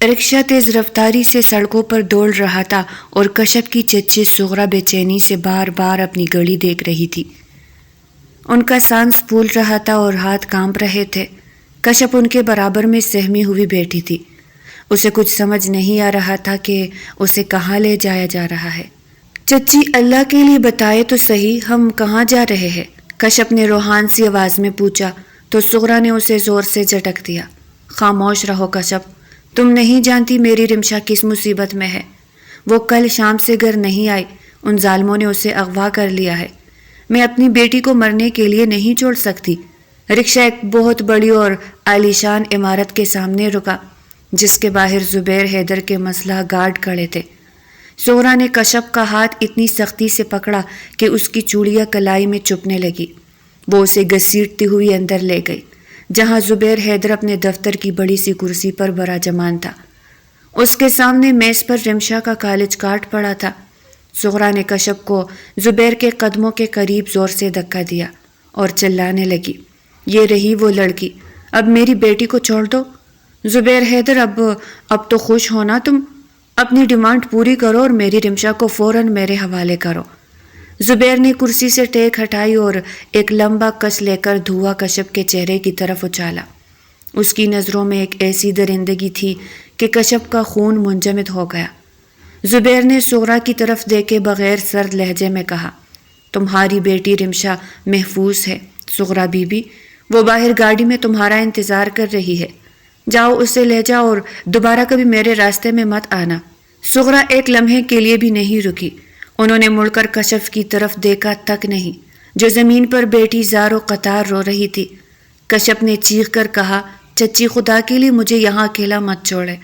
رکشہ تیز رفتاری سے سڑکوں پر دوڑ رہا تھا اور کشف کی چچی صغرا بے چینی سے بار بار اپنی گھڑی دیکھ رہی تھی۔ ان کا سانس پھول رہا تھا اور ہاتھ کانپ رہے تھے۔ کشف ان کے برابر میں سہمی ہوئی بیٹھی تھی۔ اسے کچھ سمجھ نہیں آ رہا تھا کہ اسے کہاں لے جایا جا رہا ہے۔ چچی اللہ کے لیے بتائے تو صحیح ہم کہاں جا رہے ہیں؟ کشف نے روحان سی آواز میں پوچھا تو صغرا نے اسے زور سے جھٹک دیا۔ خاموش رہو کشف، تم نہیں جانتی میری رمشا کس مصیبت میں ہے۔ وہ کل شام سے گھر نہیں آئی، ان ظالموں نے اسے اغوا کر لیا ہے۔ میں اپنی بیٹی کو مرنے کے لیے نہیں چھوڑ سکتی۔ رکشہ ایک بہت بڑی اور عالیشان عمارت کے سامنے رکا جس کے باہر زبیر حیدر کے مسلح گارڈ کھڑے تھے۔ صغرا نے کشف کا ہاتھ اتنی سختی سے پکڑا کہ اس کی چوڑیاں کلائی میں چپنے لگی۔ وہ اسے گھسیٹتی ہوئی اندر لے گئی جہاں زبیر حیدر اپنے دفتر کی بڑی سی کرسی پر براجمان تھا۔ اس کے سامنے میز پر رمشا کا کالج کارڈ پڑا تھا۔ صغرا نے کشف کو زبیر کے قدموں کے قریب زور سے دھکا دیا اور چلانے لگی، یہ رہی وہ لڑکی، اب میری بیٹی کو چھوڑ دو۔ زبیر حیدر اب تو خوش ہونا، تم اپنی ڈیمانڈ پوری کرو اور میری رمشا کو فوراً میرے حوالے کرو۔ زبیر نے کرسی سے ٹیک ہٹائی اور ایک لمبا کش لے کر دھواں کشف کے چہرے کی طرف اچھالا۔ اس کی نظروں میں ایک ایسی درندگی تھی کہ کشف کا خون منجمد ہو گیا۔ زبیر نے صغرا کی طرف دیکھے بغیر سرد لہجے میں کہا، تمہاری بیٹی رمشا محفوظ ہے صغرا بی بی، وہ باہر گاڑی میں تمہارا انتظار کر رہی ہے، جاؤ اسے لے جاؤ اور دوبارہ کبھی میرے راستے میں مت آنا۔ صغرا ایک لمحے کے لیے بھی نہیں رکی، انہوں نے مڑ کر کشف کی طرف دیکھا تک نہیں جو زمین پر بیٹھی زار و قطار رو رہی تھی۔ کشف نے چیخ کر کہا، چچی خدا کے لیے مجھے یہاں اکیلا مت چھوڑے،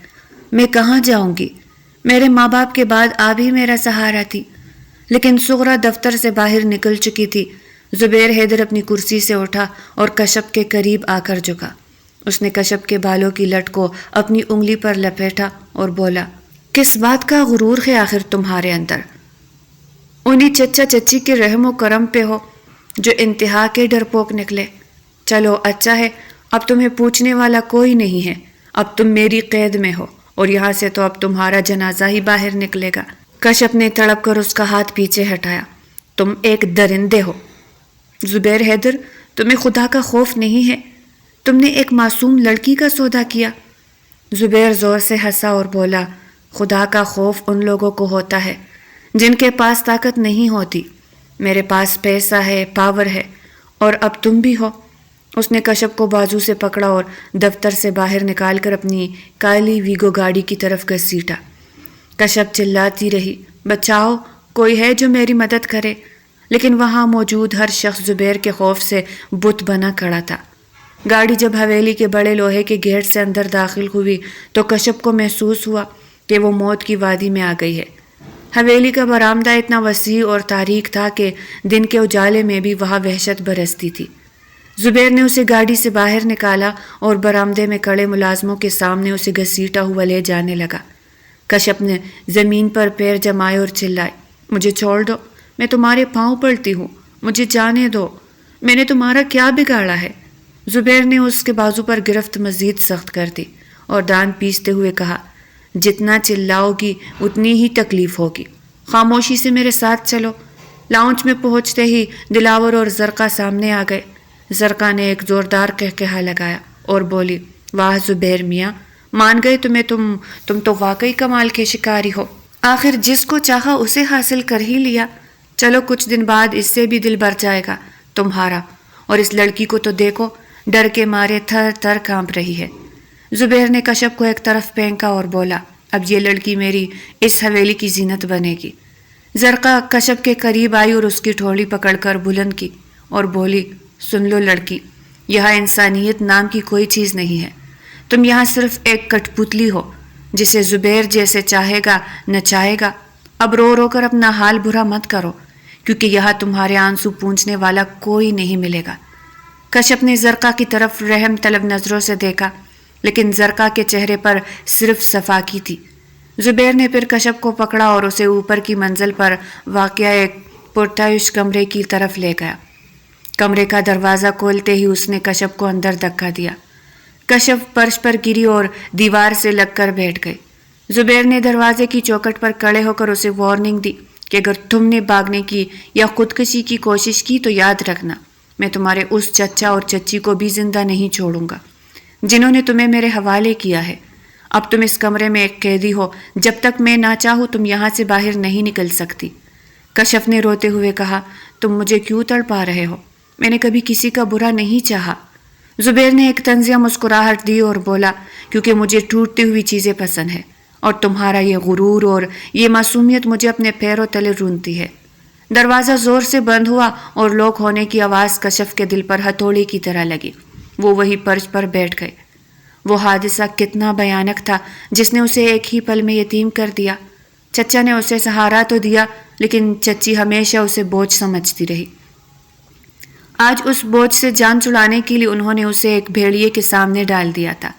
میں کہاں جاؤں گی؟ میرے ماں باپ کے بعد آپ ہی میرا سہارا تھی۔ لیکن صغرا دفتر سے باہر نکل چکی تھی۔ زبیر حیدر اپنی کرسی سے اٹھا اور کشف کے قریب آ کر جھکا۔ اس نے کشف کے بالوں کی لٹ کو اپنی انگلی پر لپیٹا اور بولا، کس بات کا غرور ہے آخر تمہارے اندر؟ انہیں چچا چچی کے رحم و کرم پہ ہو جو انتہا کے ڈرپوک نکلے۔ چلو اچھا ہے، اب تمہیں پوچھنے والا کوئی نہیں ہے، اب تم میری قید میں ہو اور یہاں سے تو اب تمہارا جنازہ ہی باہر نکلے گا۔ کشف نے تڑپ کر اس کا ہاتھ پیچھے ہٹایا، تم ایک درندے ہو۔ زبیر حیدر، تمہیں خدا کا خوف نہیں ہے؟ تم نے ایک معصوم لڑکی کا سودا کیا۔ زبیر زور سے ہنسا اور بولا، خدا کا خوف ان لوگوں کو ہوتا ہے جن کے پاس طاقت نہیں ہوتی، میرے پاس پیسہ ہے، پاور ہے، اور اب تم بھی ہو۔ اس نے کشف کو بازو سے پکڑا اور دفتر سے باہر نکال کر اپنی کالی ویگو گاڑی کی طرف گھسیٹا۔ کشف چلاتی رہی، بچاؤ، کوئی ہے جو میری مدد کرے، لیکن وہاں موجود ہر شخص زبیر کے خوف سے بت بنا کھڑا تھا۔ گاڑی جب حویلی کے بڑے لوہے کے گیٹ سے اندر داخل ہوئی تو کشف کو محسوس ہوا کہ وہ موت کی وادی میں آ گئی ہے۔ حویلی کا برآمدہ اتنا وسیع اور تاریک تھا کہ دن کے اجالے میں بھی وہاں وحشت برستی تھی۔ زبیر نے اسے گاڑی سے باہر نکالا اور برآمدے میں کھڑے ملازموں کے سامنے اسے گھسیٹا ہوا لے جانے لگا۔ کشف نے زمین پر پیر جمائے اور چلائے، مجھے چھوڑ دو، میں تمہارے پاؤں پڑتی ہوں، مجھے جانے دو، میں نے تمہارا کیا بگاڑا ہے؟ زبیر نے اس کے بازو پر گرفت مزید سخت کر دی اور دانت پیستے ہوئے کہا، جتنا چلاؤ گی اتنی ہی تکلیف ہوگی، خاموشی سے میرے ساتھ چلو۔ لاؤنج میں پہنچتے ہی دلاور اور زرقا سامنے آ گئے۔ زرقا نے ایک زوردار قہقہا لگایا اور بولی، واہ زبیر میاں، مان گئے تمہیں، تم تو واقعی کمال کے شکاری ہو، آخر جس کو چاہا اسے حاصل کر ہی لیا۔ چلو کچھ دن بعد اس سے بھی دل بھر جائے گا تمہارا، اور اس لڑکی کو تو دیکھو، ڈر کے مارے تھر تھر کانپ رہی ہے۔ زبیر نے کشف کو ایک طرف پھینکا اور بولا، اب یہ لڑکی میری اس حویلی کی زینت بنے گی۔ زرقا کشف کے قریب آئی اور اس کی ٹھوڑی پکڑ کر بلند کی اور بولی، سن لو لڑکی، یہاں انسانیت نام کی کوئی چیز نہیں ہے، تم یہاں صرف ایک کٹ پتلی ہو جسے زبیر جیسے چاہے گا نچائے گا۔ اب رو رو کر اپنا حال برا مت کرو، کیونکہ یہاں تمہارے آنسو پونچھنے والا کوئی نہیں ملے گا۔ کشف نے زرقا کی طرف رحم طلب نظروں سے دیکھا، لیکن زرقا کے چہرے پر صرف صفاقی تھی۔ زبیر نے پھر کشف کو پکڑا اور اسے اوپر کی منزل پر واقع ایک پرتعیش کمرے کی طرف لے گیا۔ کمرے کا دروازہ کھولتے ہی اس نے کشف کو اندر دھکا دیا۔ کشف فرش پر گری اور دیوار سے لگ کر بیٹھ گئے۔ زبیر نے دروازے کی چوکھٹ پر کھڑے ہو کر اسے وارننگ دی کہ اگر تم نے بھاگنے کی یا خودکشی کی کوشش کی تو یاد رکھنا، میں تمہارے اس چچا اور چچی کو بھی زندہ نہیں چھوڑوں گا جنہوں نے تمہیں میرے حوالے کیا ہے۔ اب تم اس کمرے میں ایک قیدی ہو، جب تک میں نہ چاہوں تم یہاں سے باہر نہیں نکل سکتی۔ کشف نے روتے ہوئے کہا، تم مجھے کیوں تڑپا رہے ہو؟ میں نے کبھی کسی کا برا نہیں چاہا۔ زبیر نے ایک طنزیہ مسکراہٹ دی اور بولا، کیونکہ مجھے ٹوٹتی ہوئی چیزیں پسند ہیں اور تمہارا یہ غرور اور یہ معصومیت مجھے اپنے پیروں تلے رونتی ہے۔ دروازہ زور سے بند ہوا اور لوک ہونے کی آواز کشف کے دل پر ہتھوڑی کی طرح لگی۔ وہ وہی فرش پر بیٹھ گئے۔ وہ حادثہ کتنا بھیانک تھا جس نے اسے ایک ہی پل میں یتیم کر دیا۔ چچا نے اسے سہارا تو دیا، لیکن چچی ہمیشہ اسے بوجھ سمجھتی رہی۔ آج اس بوجھ سے جان چھڑانے کے لیے انہوں نے اسے ایک بھیڑیے کے سامنے ڈال دیا تھا۔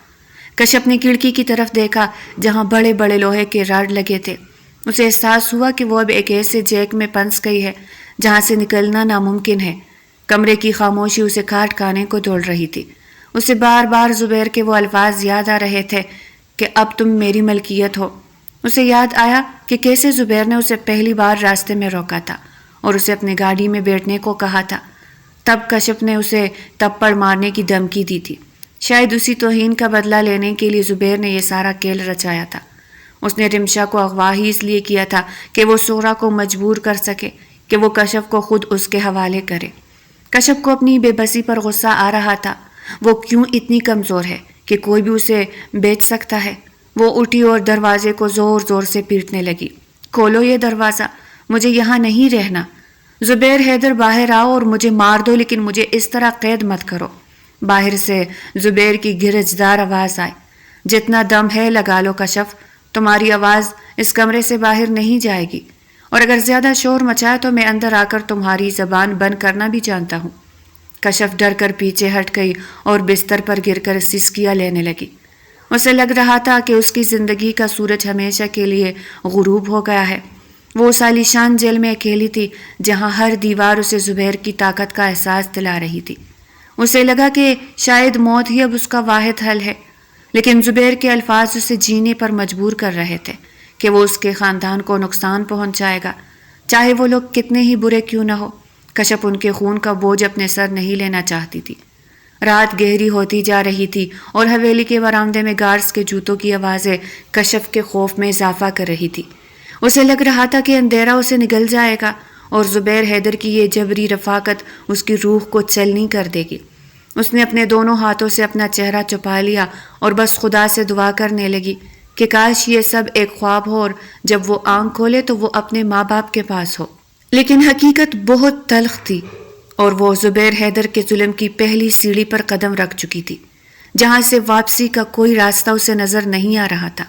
کشف نے کھڑکی کی طرف دیکھا جہاں بڑے بڑے لوہے کے راڈ لگے تھے۔ اسے احساس ہوا کہ وہ اب ایک ایسے جیک میں پھنس گئی ہے جہاں سے نکلنا ناممکن ہے۔ کمرے کی خاموشی اسے کاٹ کھانے کو دوڑ رہی تھی۔ اسے بار بار زبیر کے وہ الفاظ یاد آ رہے تھے کہ اب تم میری ملکیت ہو۔ اسے یاد آیا کہ کیسے زبیر نے اسے پہلی بار راستے میں روکا تھا اور اسے اپنی گاڑی میں بیٹھنے کو کہا تھا۔ تب کشف نے اسے تپڑ مارنے کی دھمکی دی تھی۔ شاید اسی توہین کا بدلہ لینے کے لیے زبیر نے یہ سارا کھیل رچایا تھا۔ اس نے رمشا کو اغوا ہی اس لیے کیا تھا کہ وہ سغرا کو مجبور کر سکے کہ وہ کشف کو خود اس کے حوالے کرے۔ کشف کو اپنی بے بسی پر غصہ آ رہا تھا۔ وہ کیوں اتنی کمزور ہے کہ کوئی بھی اسے بیچ سکتا ہے؟ وہ اٹھی اور دروازے کو زور زور سے پیٹنے لگی۔ کھولو یہ دروازہ، مجھے یہاں نہیں رہنا۔ زبیر حیدر باہر آؤ اور مجھے مار دو، لیکن مجھے اس طرح قید مت کرو۔ باہر سے زبیر کی گرجدار آواز آئی، جتنا دم ہے لگا لو کشف، تمہاری آواز اس کمرے سے باہر نہیں جائے گی، اور اگر زیادہ شور مچایا تو میں اندر آ کر تمہاری زبان بند کرنا بھی جانتا ہوں۔ کشف ڈر کر پیچھے ہٹ گئی اور بستر پر گر کر سسکیاں لینے لگی۔ اسے لگ رہا تھا کہ اس کی زندگی کا سورج ہمیشہ کے لیے غروب ہو گیا ہے۔ وہ اس عالیشان جیل میں اکیلی تھی جہاں ہر دیوار اسے زبیر کی طاقت کا احساس دلا رہی تھی۔ اسے لگا کہ شاید موت ہی اب اس کا واحد حل ہے، لیکن زبیر کے الفاظ اسے جینے پر مجبور کر رہے تھے کہ وہ اس کے خاندان کو نقصان پہنچائے گا، چاہے وہ لوگ کتنے ہی برے کیوں نہ ہو۔ کشف ان کے خون کا بوجھ اپنے سر نہیں لینا چاہتی تھی۔ رات گہری ہوتی جا رہی تھی اور حویلی کے برآمدے میں گارڈز کے جوتوں کی آوازیں کشف کے خوف میں اضافہ کر رہی تھی۔ اسے لگ رہا تھا کہ اندھیرا اسے نگل جائے گا اور زبیر حیدر کی یہ جبری رفاقت اس کی روح کو چلنی کر دے گی۔ اس نے اپنے دونوں ہاتھوں سے اپنا چہرہ چھپا لیا اور بس خدا سے دعا کرنے لگی کہ کاش یہ سب ایک خواب ہو اور جب وہ آنکھ کھولے تو وہ اپنے ماں باپ کے پاس ہو۔ لیکن حقیقت بہت تلخ تھی اور وہ زبیر حیدر کے ظلم کی پہلی سیڑھی پر قدم رکھ چکی تھی جہاں سے واپسی کا کوئی راستہ اسے نظر نہیں آ رہا تھا۔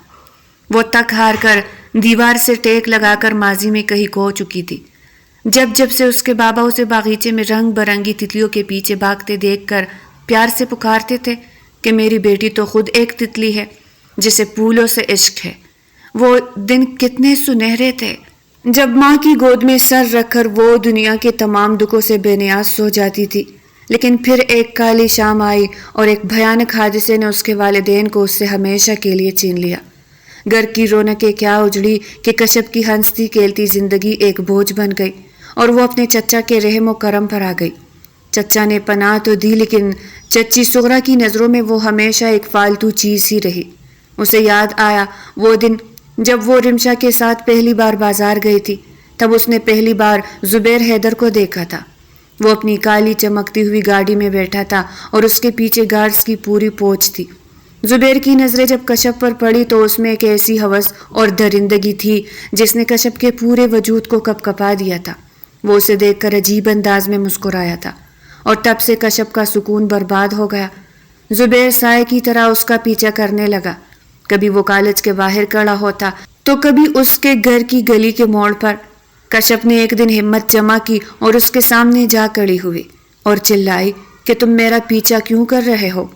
وہ تک ہار کر دیوار سے ٹیک لگا کر ماضی میں کہیں کھو چکی تھی۔ جب سے اس کے بابا اسے باغیچے میں رنگ برنگی تتلیوں کے پیچھے بھاگتے دیکھ کر پیار سے پکارتے تھے کہ میری بیٹی تو خود ایک تتلی ہے جسے پھولوں سے عشق ہے۔ وہ دن کتنے سنہرے تھے جب ماں کی گود میں سر رکھ کر وہ دنیا کے تمام دکھوں سے بے نیاز سو جاتی تھی۔ لیکن پھر ایک کالی شام آئی اور ایک بھیانک حادثے نے اس کے والدین کو اس سے ہمیشہ کے لیے چھین لیا۔ گھر کی رونقیں کیا اجڑی کہ کشف کی ہنستی کھیلتی زندگی ایک بوجھ بن گئی اور وہ اپنے چچا کے رحم و کرم پر آ گئی۔ چچا نے پناہ تو دی، لیکن چچی سغرا کی نظروں میں وہ ہمیشہ ایک فالتو چیز ہی رہی۔ اسے یاد آیا وہ دن جب وہ رمشا کے ساتھ پہلی بار بازار گئی تھی۔ تب اس نے پہلی بار زبیر حیدر کو دیکھا تھا۔ وہ اپنی کالی چمکتی ہوئی گاڑی میں بیٹھا تھا اور اس کے پیچھے گارڈز کی پوری فوج تھی۔ زبیر کی نظریں جب کشف پر پڑی تو اس میں ایک ایسی ہوس اور درندگی تھی جس نے کشف کے پورے وجود کو کپکپا دیا تھا۔ وہ اسے دیکھ کر عجیب انداز میں مسکرایا تھا اور تب سے کشف کا سکون برباد ہو گیا۔ زبیر سائے کی طرح اس کا پیچھا کرنے لگا۔ کبھی وہ کالج کے باہر کھڑا ہوتا تو کبھی اس کے گھر کی گلی کے موڑ پر۔ کشف نے ایک دن ہمت جمع کی اور اس کے سامنے جا کھڑی ہوئی اور چلائی کہ تم میرا پیچھا کیوں کر رہے ہو؟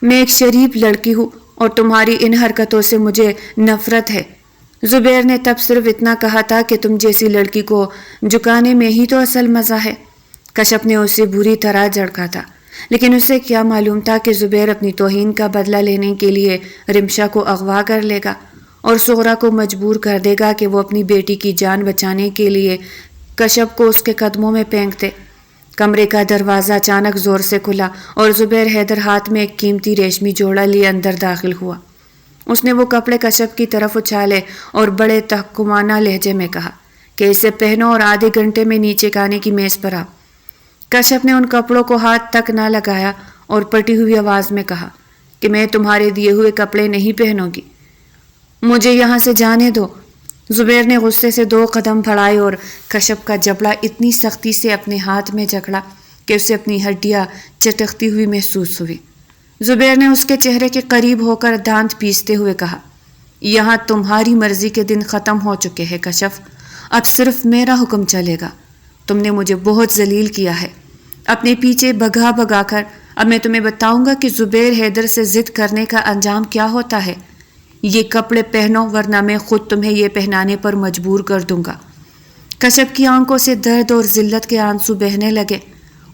میں ایک شریف لڑکی ہوں اور تمہاری ان حرکتوں سے مجھے نفرت ہے۔ زبیر نے تب صرف اتنا کہا تھا کہ تم جیسی لڑکی کو جھکانے میں ہی تو اصل مزہ ہے۔ کشف نے اسے بری طرح جھڑکا تھا لیکن اسے کیا معلوم تھا کہ زبیر اپنی توہین کا بدلہ لینے کے لیے رمشا کو اغوا کر لے گا اور صغرا کو مجبور کر دے گا کہ وہ اپنی بیٹی کی جان بچانے کے لیے کشف کو اس کے قدموں میں پھینک دے۔ کمرے کا دروازہ اچانک زور سے کھلا اور زبیر حیدر ہاتھ میں ایک قیمتی ریشمی جوڑا لیے اندر داخل ہوا۔ اس نے وہ کپڑے کشف کی طرف اچھالے اور بڑے تحکمانہ لہجے میں کہا کہ اسے پہنو اور آدھے گھنٹے میں نیچے کھانے کی میز پر آ۔ کشف نے ان کپڑوں کو ہاتھ تک نہ لگایا اور پٹی ہوئی آواز میں کہا کہ میں تمہارے دیے ہوئے کپڑے نہیں پہنوں گی، مجھے یہاں سے جانے دو۔ زبیر نے غصے سے 2 قدم بڑھائے اور کشف کا جبڑا اتنی سختی سے اپنے ہاتھ میں جکڑا کہ اسے اپنی ہڈیاں چٹکتی ہوئی محسوس ہوئی۔ زبیر نے اس کے چہرے کے قریب ہو کر دانت پیستے ہوئے کہا، یہاں تمہاری مرضی کے دن ختم ہو چکے ہیں کشف، اب صرف میرا حکم چلے گا۔ تم نے مجھے بہت ذلیل کیا ہے اپنے پیچھے بھگا بھگا کر، اب میں تمہیں بتاؤں گا کہ زبیر حیدر سے ضد کرنے کا انجام کیا ہوتا ہے۔ یہ کپڑے پہنو ورنہ میں خود تمہیں یہ پہنانے پر مجبور کر دوں گا۔ کشف کی آنکھوں سے درد اور ذلت کے آنسو بہنے لگے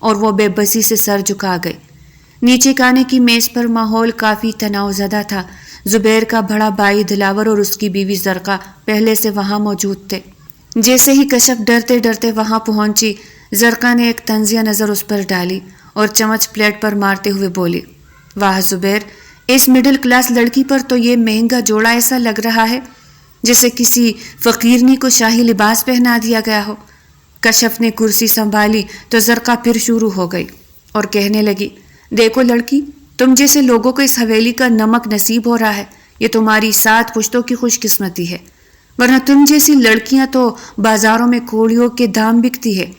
اور وہ بے بسی سے سر جھکا گئی۔ نیچے کھانے کی میز پر ماحول کافی تناؤ زدہ تھا۔ زبیر کا بڑا بھائی دلاور اور اس کی بیوی زرقا پہلے سے وہاں موجود تھے۔ جیسے ہی کشف ڈرتے ڈرتے وہاں پہنچی، زرقا نے ایک طنزیہ نظر اس پر ڈالی اور چمچ پلیٹ پر مارتے ہوئے بولی، واہ زبیر، اس مڈل کلاس لڑکی پر تو یہ مہنگا جوڑا ایسا لگ رہا ہے جیسے کسی فقیرنی کو شاہی لباس پہنا دیا گیا ہو۔ کشف نے کرسی سنبھالی تو زرقا پھر شروع ہو گئی اور کہنے لگی، دیکھو لڑکی، تم جیسے لوگوں کو اس حویلی کا نمک نصیب ہو رہا ہے، یہ تمہاری 7 پشتوں کی خوش قسمتی ہے، ورنہ تم جیسی لڑکیاں تو بازاروں میں کوڑیوں کے دام بکتی ہے۔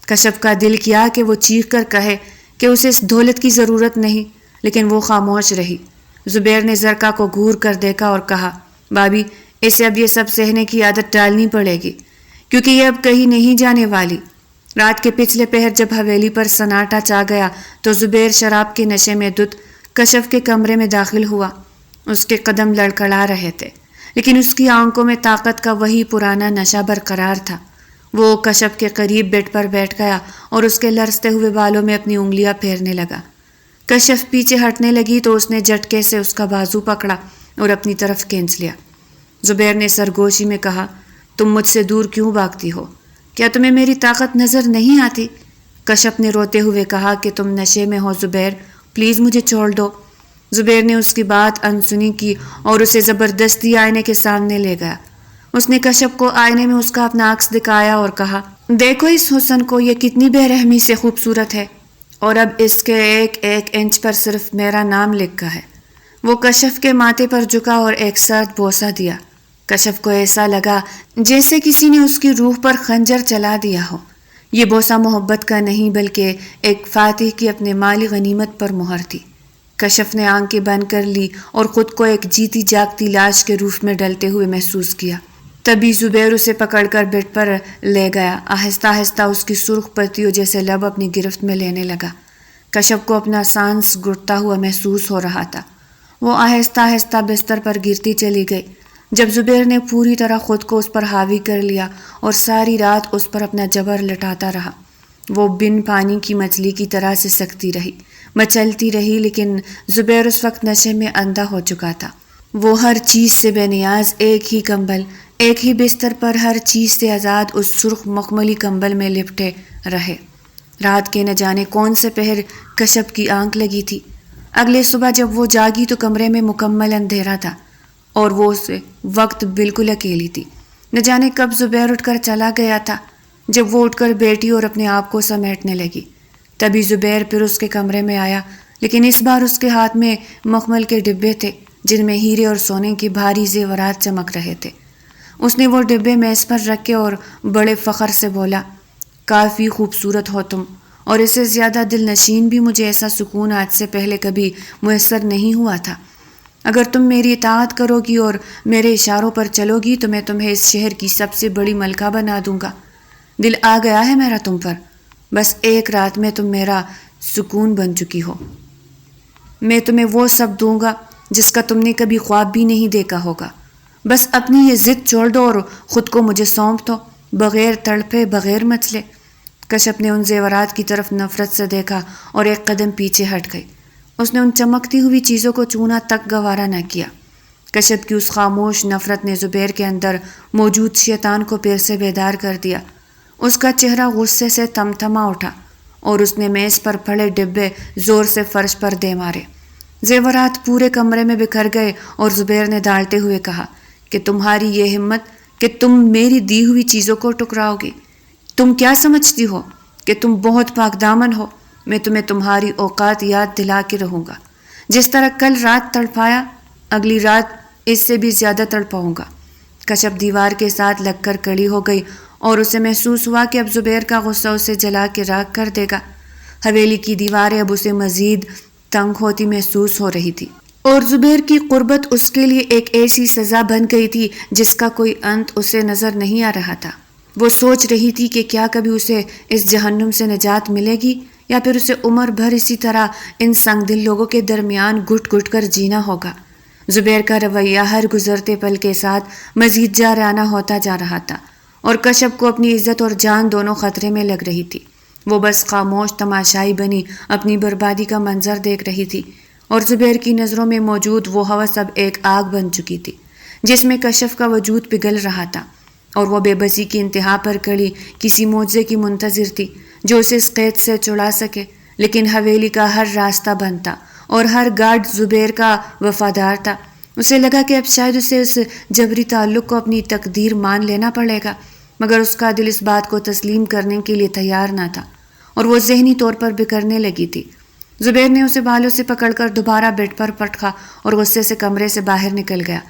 کشف کا دل کیا کہ وہ چیخ کر کہے کہ اسے اس دولت کی ضرورت نہیں، لیکن وہ خاموش رہی۔ زبیر نے زرقا کو گھور کر دیکھا اور کہا، بھابھی، اسے اب یہ سب سہنے کی عادت ڈالنی پڑے گی کیونکہ یہ اب کہیں نہیں جانے والی۔ رات کے پچھلے پہر جب حویلی پر سناٹا چھا گیا تو زبیر شراب کے نشے میں دھت کشف کے کمرے میں داخل ہوا۔ اس کے قدم لڑکھڑا رہے تھے لیکن اس کی آنکھوں میں طاقت کا وہی پرانا نشہ برقرار تھا۔ وہ کشف کے قریب بیڈ پر بیٹھ گیا اور اس کے لرزتے ہوئے بالوں میں اپنی انگلیاں پھیرنے لگا۔ کشف پیچھے ہٹنے لگی تو اس نے جھٹکے سے اس کا بازو پکڑا اور اپنی طرف کھینچ لیا۔ زبیر نے سرگوشی میں کہا، تم مجھ سے دور کیوں بھاگتی ہو؟ کیا تمہیں میری طاقت نظر نہیں آتی؟ کشف نے روتے ہوئے کہا کہ تم نشے میں ہو زبیر، پلیز مجھے چھوڑ دو۔ زبیر نے اس کی بات انسنی کی اور اسے زبردستی آئینے کے سامنے لے گیا۔ اس نے کشف کو آئینے میں اس کا اپنا عکس دکھایا اور کہا، دیکھو اس حسن کو، یہ کتنی بے رحمی سے خوبصورت ہے، اور اب اس کے ایک ایک انچ پر صرف میرا نام لکھا ہے۔ وہ کشف کے ماتھے پر جھکا اور ایک سرد بوسہ دیا۔ کشف کو ایسا لگا جیسے کسی نے اس کی روح پر خنجر چلا دیا ہو۔ یہ بوسہ محبت کا نہیں بلکہ ایک فاتح کی اپنے مالی غنیمت پر مہر تھی۔ کشف نے آنکھیں بند کر لی اور خود کو ایک جیتی جاگتی لاش کے روپ میں ڈلتے ہوئے محسوس کیا۔ تبھی زبیر اسے پکڑ کر بیڈ پر لے گیا، آہستہ آہستہ اس کی سرخ پتیوں جیسے لب اپنی گرفت میں لینے لگا۔ کشف کو اپنا سانس گھٹتا ہوا محسوس ہو رہا تھا۔ وہ آہستہ آہستہ بستر پر گرتی چلی گئی۔ جب زبیر نے پوری طرح خود کو اس پر حاوی کر لیا اور ساری رات اس پر اپنا جبر لٹاتا رہا، وہ بن پانی کی مچھلی کی طرح سے سکتی رہی، مچلتی رہی، لیکن زبیر اس وقت نشے میں اندھا ہو چکا تھا۔ وہ ہر چیز سے بے نیاز، ایک ہی کمبل، ایک ہی بستر پر ہر چیز سے آزاد اس سرخ مخملی کمبل میں لپٹے رہے۔ رات کے نہ جانے کون سے پہر کشف کی آنکھ لگی تھی۔ اگلے صبح جب وہ جاگی تو کمرے میں مکمل اندھیرا تھا اور وہ اس وقت بالکل اکیلی تھی۔ نہ جانے کب زبیر اٹھ کر چلا گیا تھا۔ جب وہ اٹھ کر بیٹھی اور اپنے آپ کو سمیٹنے لگی، تبھی زبیر پھر اس کے کمرے میں آیا، لیکن اس بار اس کے ہاتھ میں مخمل کے ڈبے تھے جن میں ہیرے اور سونے کے بھاری زیورات چمک رہے تھے۔ اس نے وہ ڈبے میز پر رکھے اور بڑے فخر سے بولا، کافی خوبصورت ہو تم، اور اس سے زیادہ دل نشین بھی مجھے ایسا سکون آج سے پہلے کبھی میسر نہیں ہوا تھا۔ اگر تم میری اطاعت کرو گی اور میرے اشاروں پر چلو گی تو میں تمہیں اس شہر کی سب سے بڑی ملکہ بنا دوں گا۔ دل آ گیا ہے میرا تم پر، بس ایک رات میں تم میرا سکون بن چکی ہو۔ میں تمہیں وہ سب دوں گا جس کا تم نے کبھی خواب بھی نہیں دیکھا ہوگا۔ بس اپنی یہ ضد چھوڑ دو اور خود کو مجھے سونپ دو، بغیر تڑپے، بغیر مچلے۔ کشف نے ان زیورات کی طرف نفرت سے دیکھا اور ایک قدم پیچھے ہٹ گئی۔ اس نے ان چمکتی ہوئی چیزوں کو چھونا تک گوارا نہ کیا۔ کشف کی اس خاموش نفرت نے زبیر کے اندر موجود شیطان کو پھر سے بیدار کر دیا۔ اس کا چہرہ غصے سے تمتما اٹھا اور اس نے میز پر پڑے ڈبے زور سے فرش پر دے مارے۔ زیورات پورے کمرے میں بکھر گئے اور زبیر نے ڈانٹتے ہوئے کہا کہ تمہاری یہ ہمت کہ تم میری دی ہوئی چیزوں کو ٹکراؤ گی۔ تم کیا سمجھتی ہو کہ تم بہت پاک دامن ہو؟ میں تمہیں تمہاری اوقات یاد دلا کے رہوں گا۔ جس طرح کل رات تڑپایا، اگلی رات اس سے بھی زیادہ تڑپاؤں گا۔ کشف دیوار کے ساتھ لگ کر کھڑی ہو گئی اور اسے محسوس ہوا کہ اب زبیر کا غصہ اسے جلا کے راکھ کر دے گا۔ حویلی کی دیواریں اب اسے مزید تنگ ہوتی محسوس ہو رہی تھی، اور زبیر کی قربت اس کے لیے ایک ایسی سزا بن گئی تھی جس کا کوئی انت اسے نظر نہیں آ رہا تھا۔ وہ سوچ رہی تھی کہ کیا کبھی اسے اس جہنم سے نجات ملے گی، یا پھر اسے عمر بھر اسی طرح ان سنگ دل لوگوں کے درمیان گھٹ گھٹ کر جینا ہوگا۔ زبیر کا رویہ ہر گزرتے پل کے ساتھ مزید جارحانہ ہوتا جا رہا تھا، اور کشف کو اپنی عزت اور جان دونوں خطرے میں لگ رہی تھی۔ وہ بس خاموش تماشائی بنی اپنی بربادی کا منظر دیکھ رہی تھی، اور زبیر کی نظروں میں موجود وہ ہوس اب ایک آگ بن چکی تھی جس میں کشف کا وجود پگھل رہا تھا، اور وہ بے بسی کی انتہا پر کھڑی کسی معجزے کی منتظر تھی جو اسے اس قید سے چھڑا سکے۔ لیکن حویلی کا ہر راستہ بند تھا اور ہر گارڈ زبیر کا وفادار تھا۔ اسے لگا کہ اب شاید اسے اس جبری تعلق کو اپنی تقدیر مان لینا پڑے گا، مگر اس کا دل اس بات کو تسلیم کرنے کے لیے تیار نہ تھا، اور وہ ذہنی طور پر بکھرنے لگی تھی۔ زبیر نے اسے بالوں سے پکڑ کر دوبارہ بیڈ پر پٹکا اور غصے سے کمرے سے باہر نکل گیا،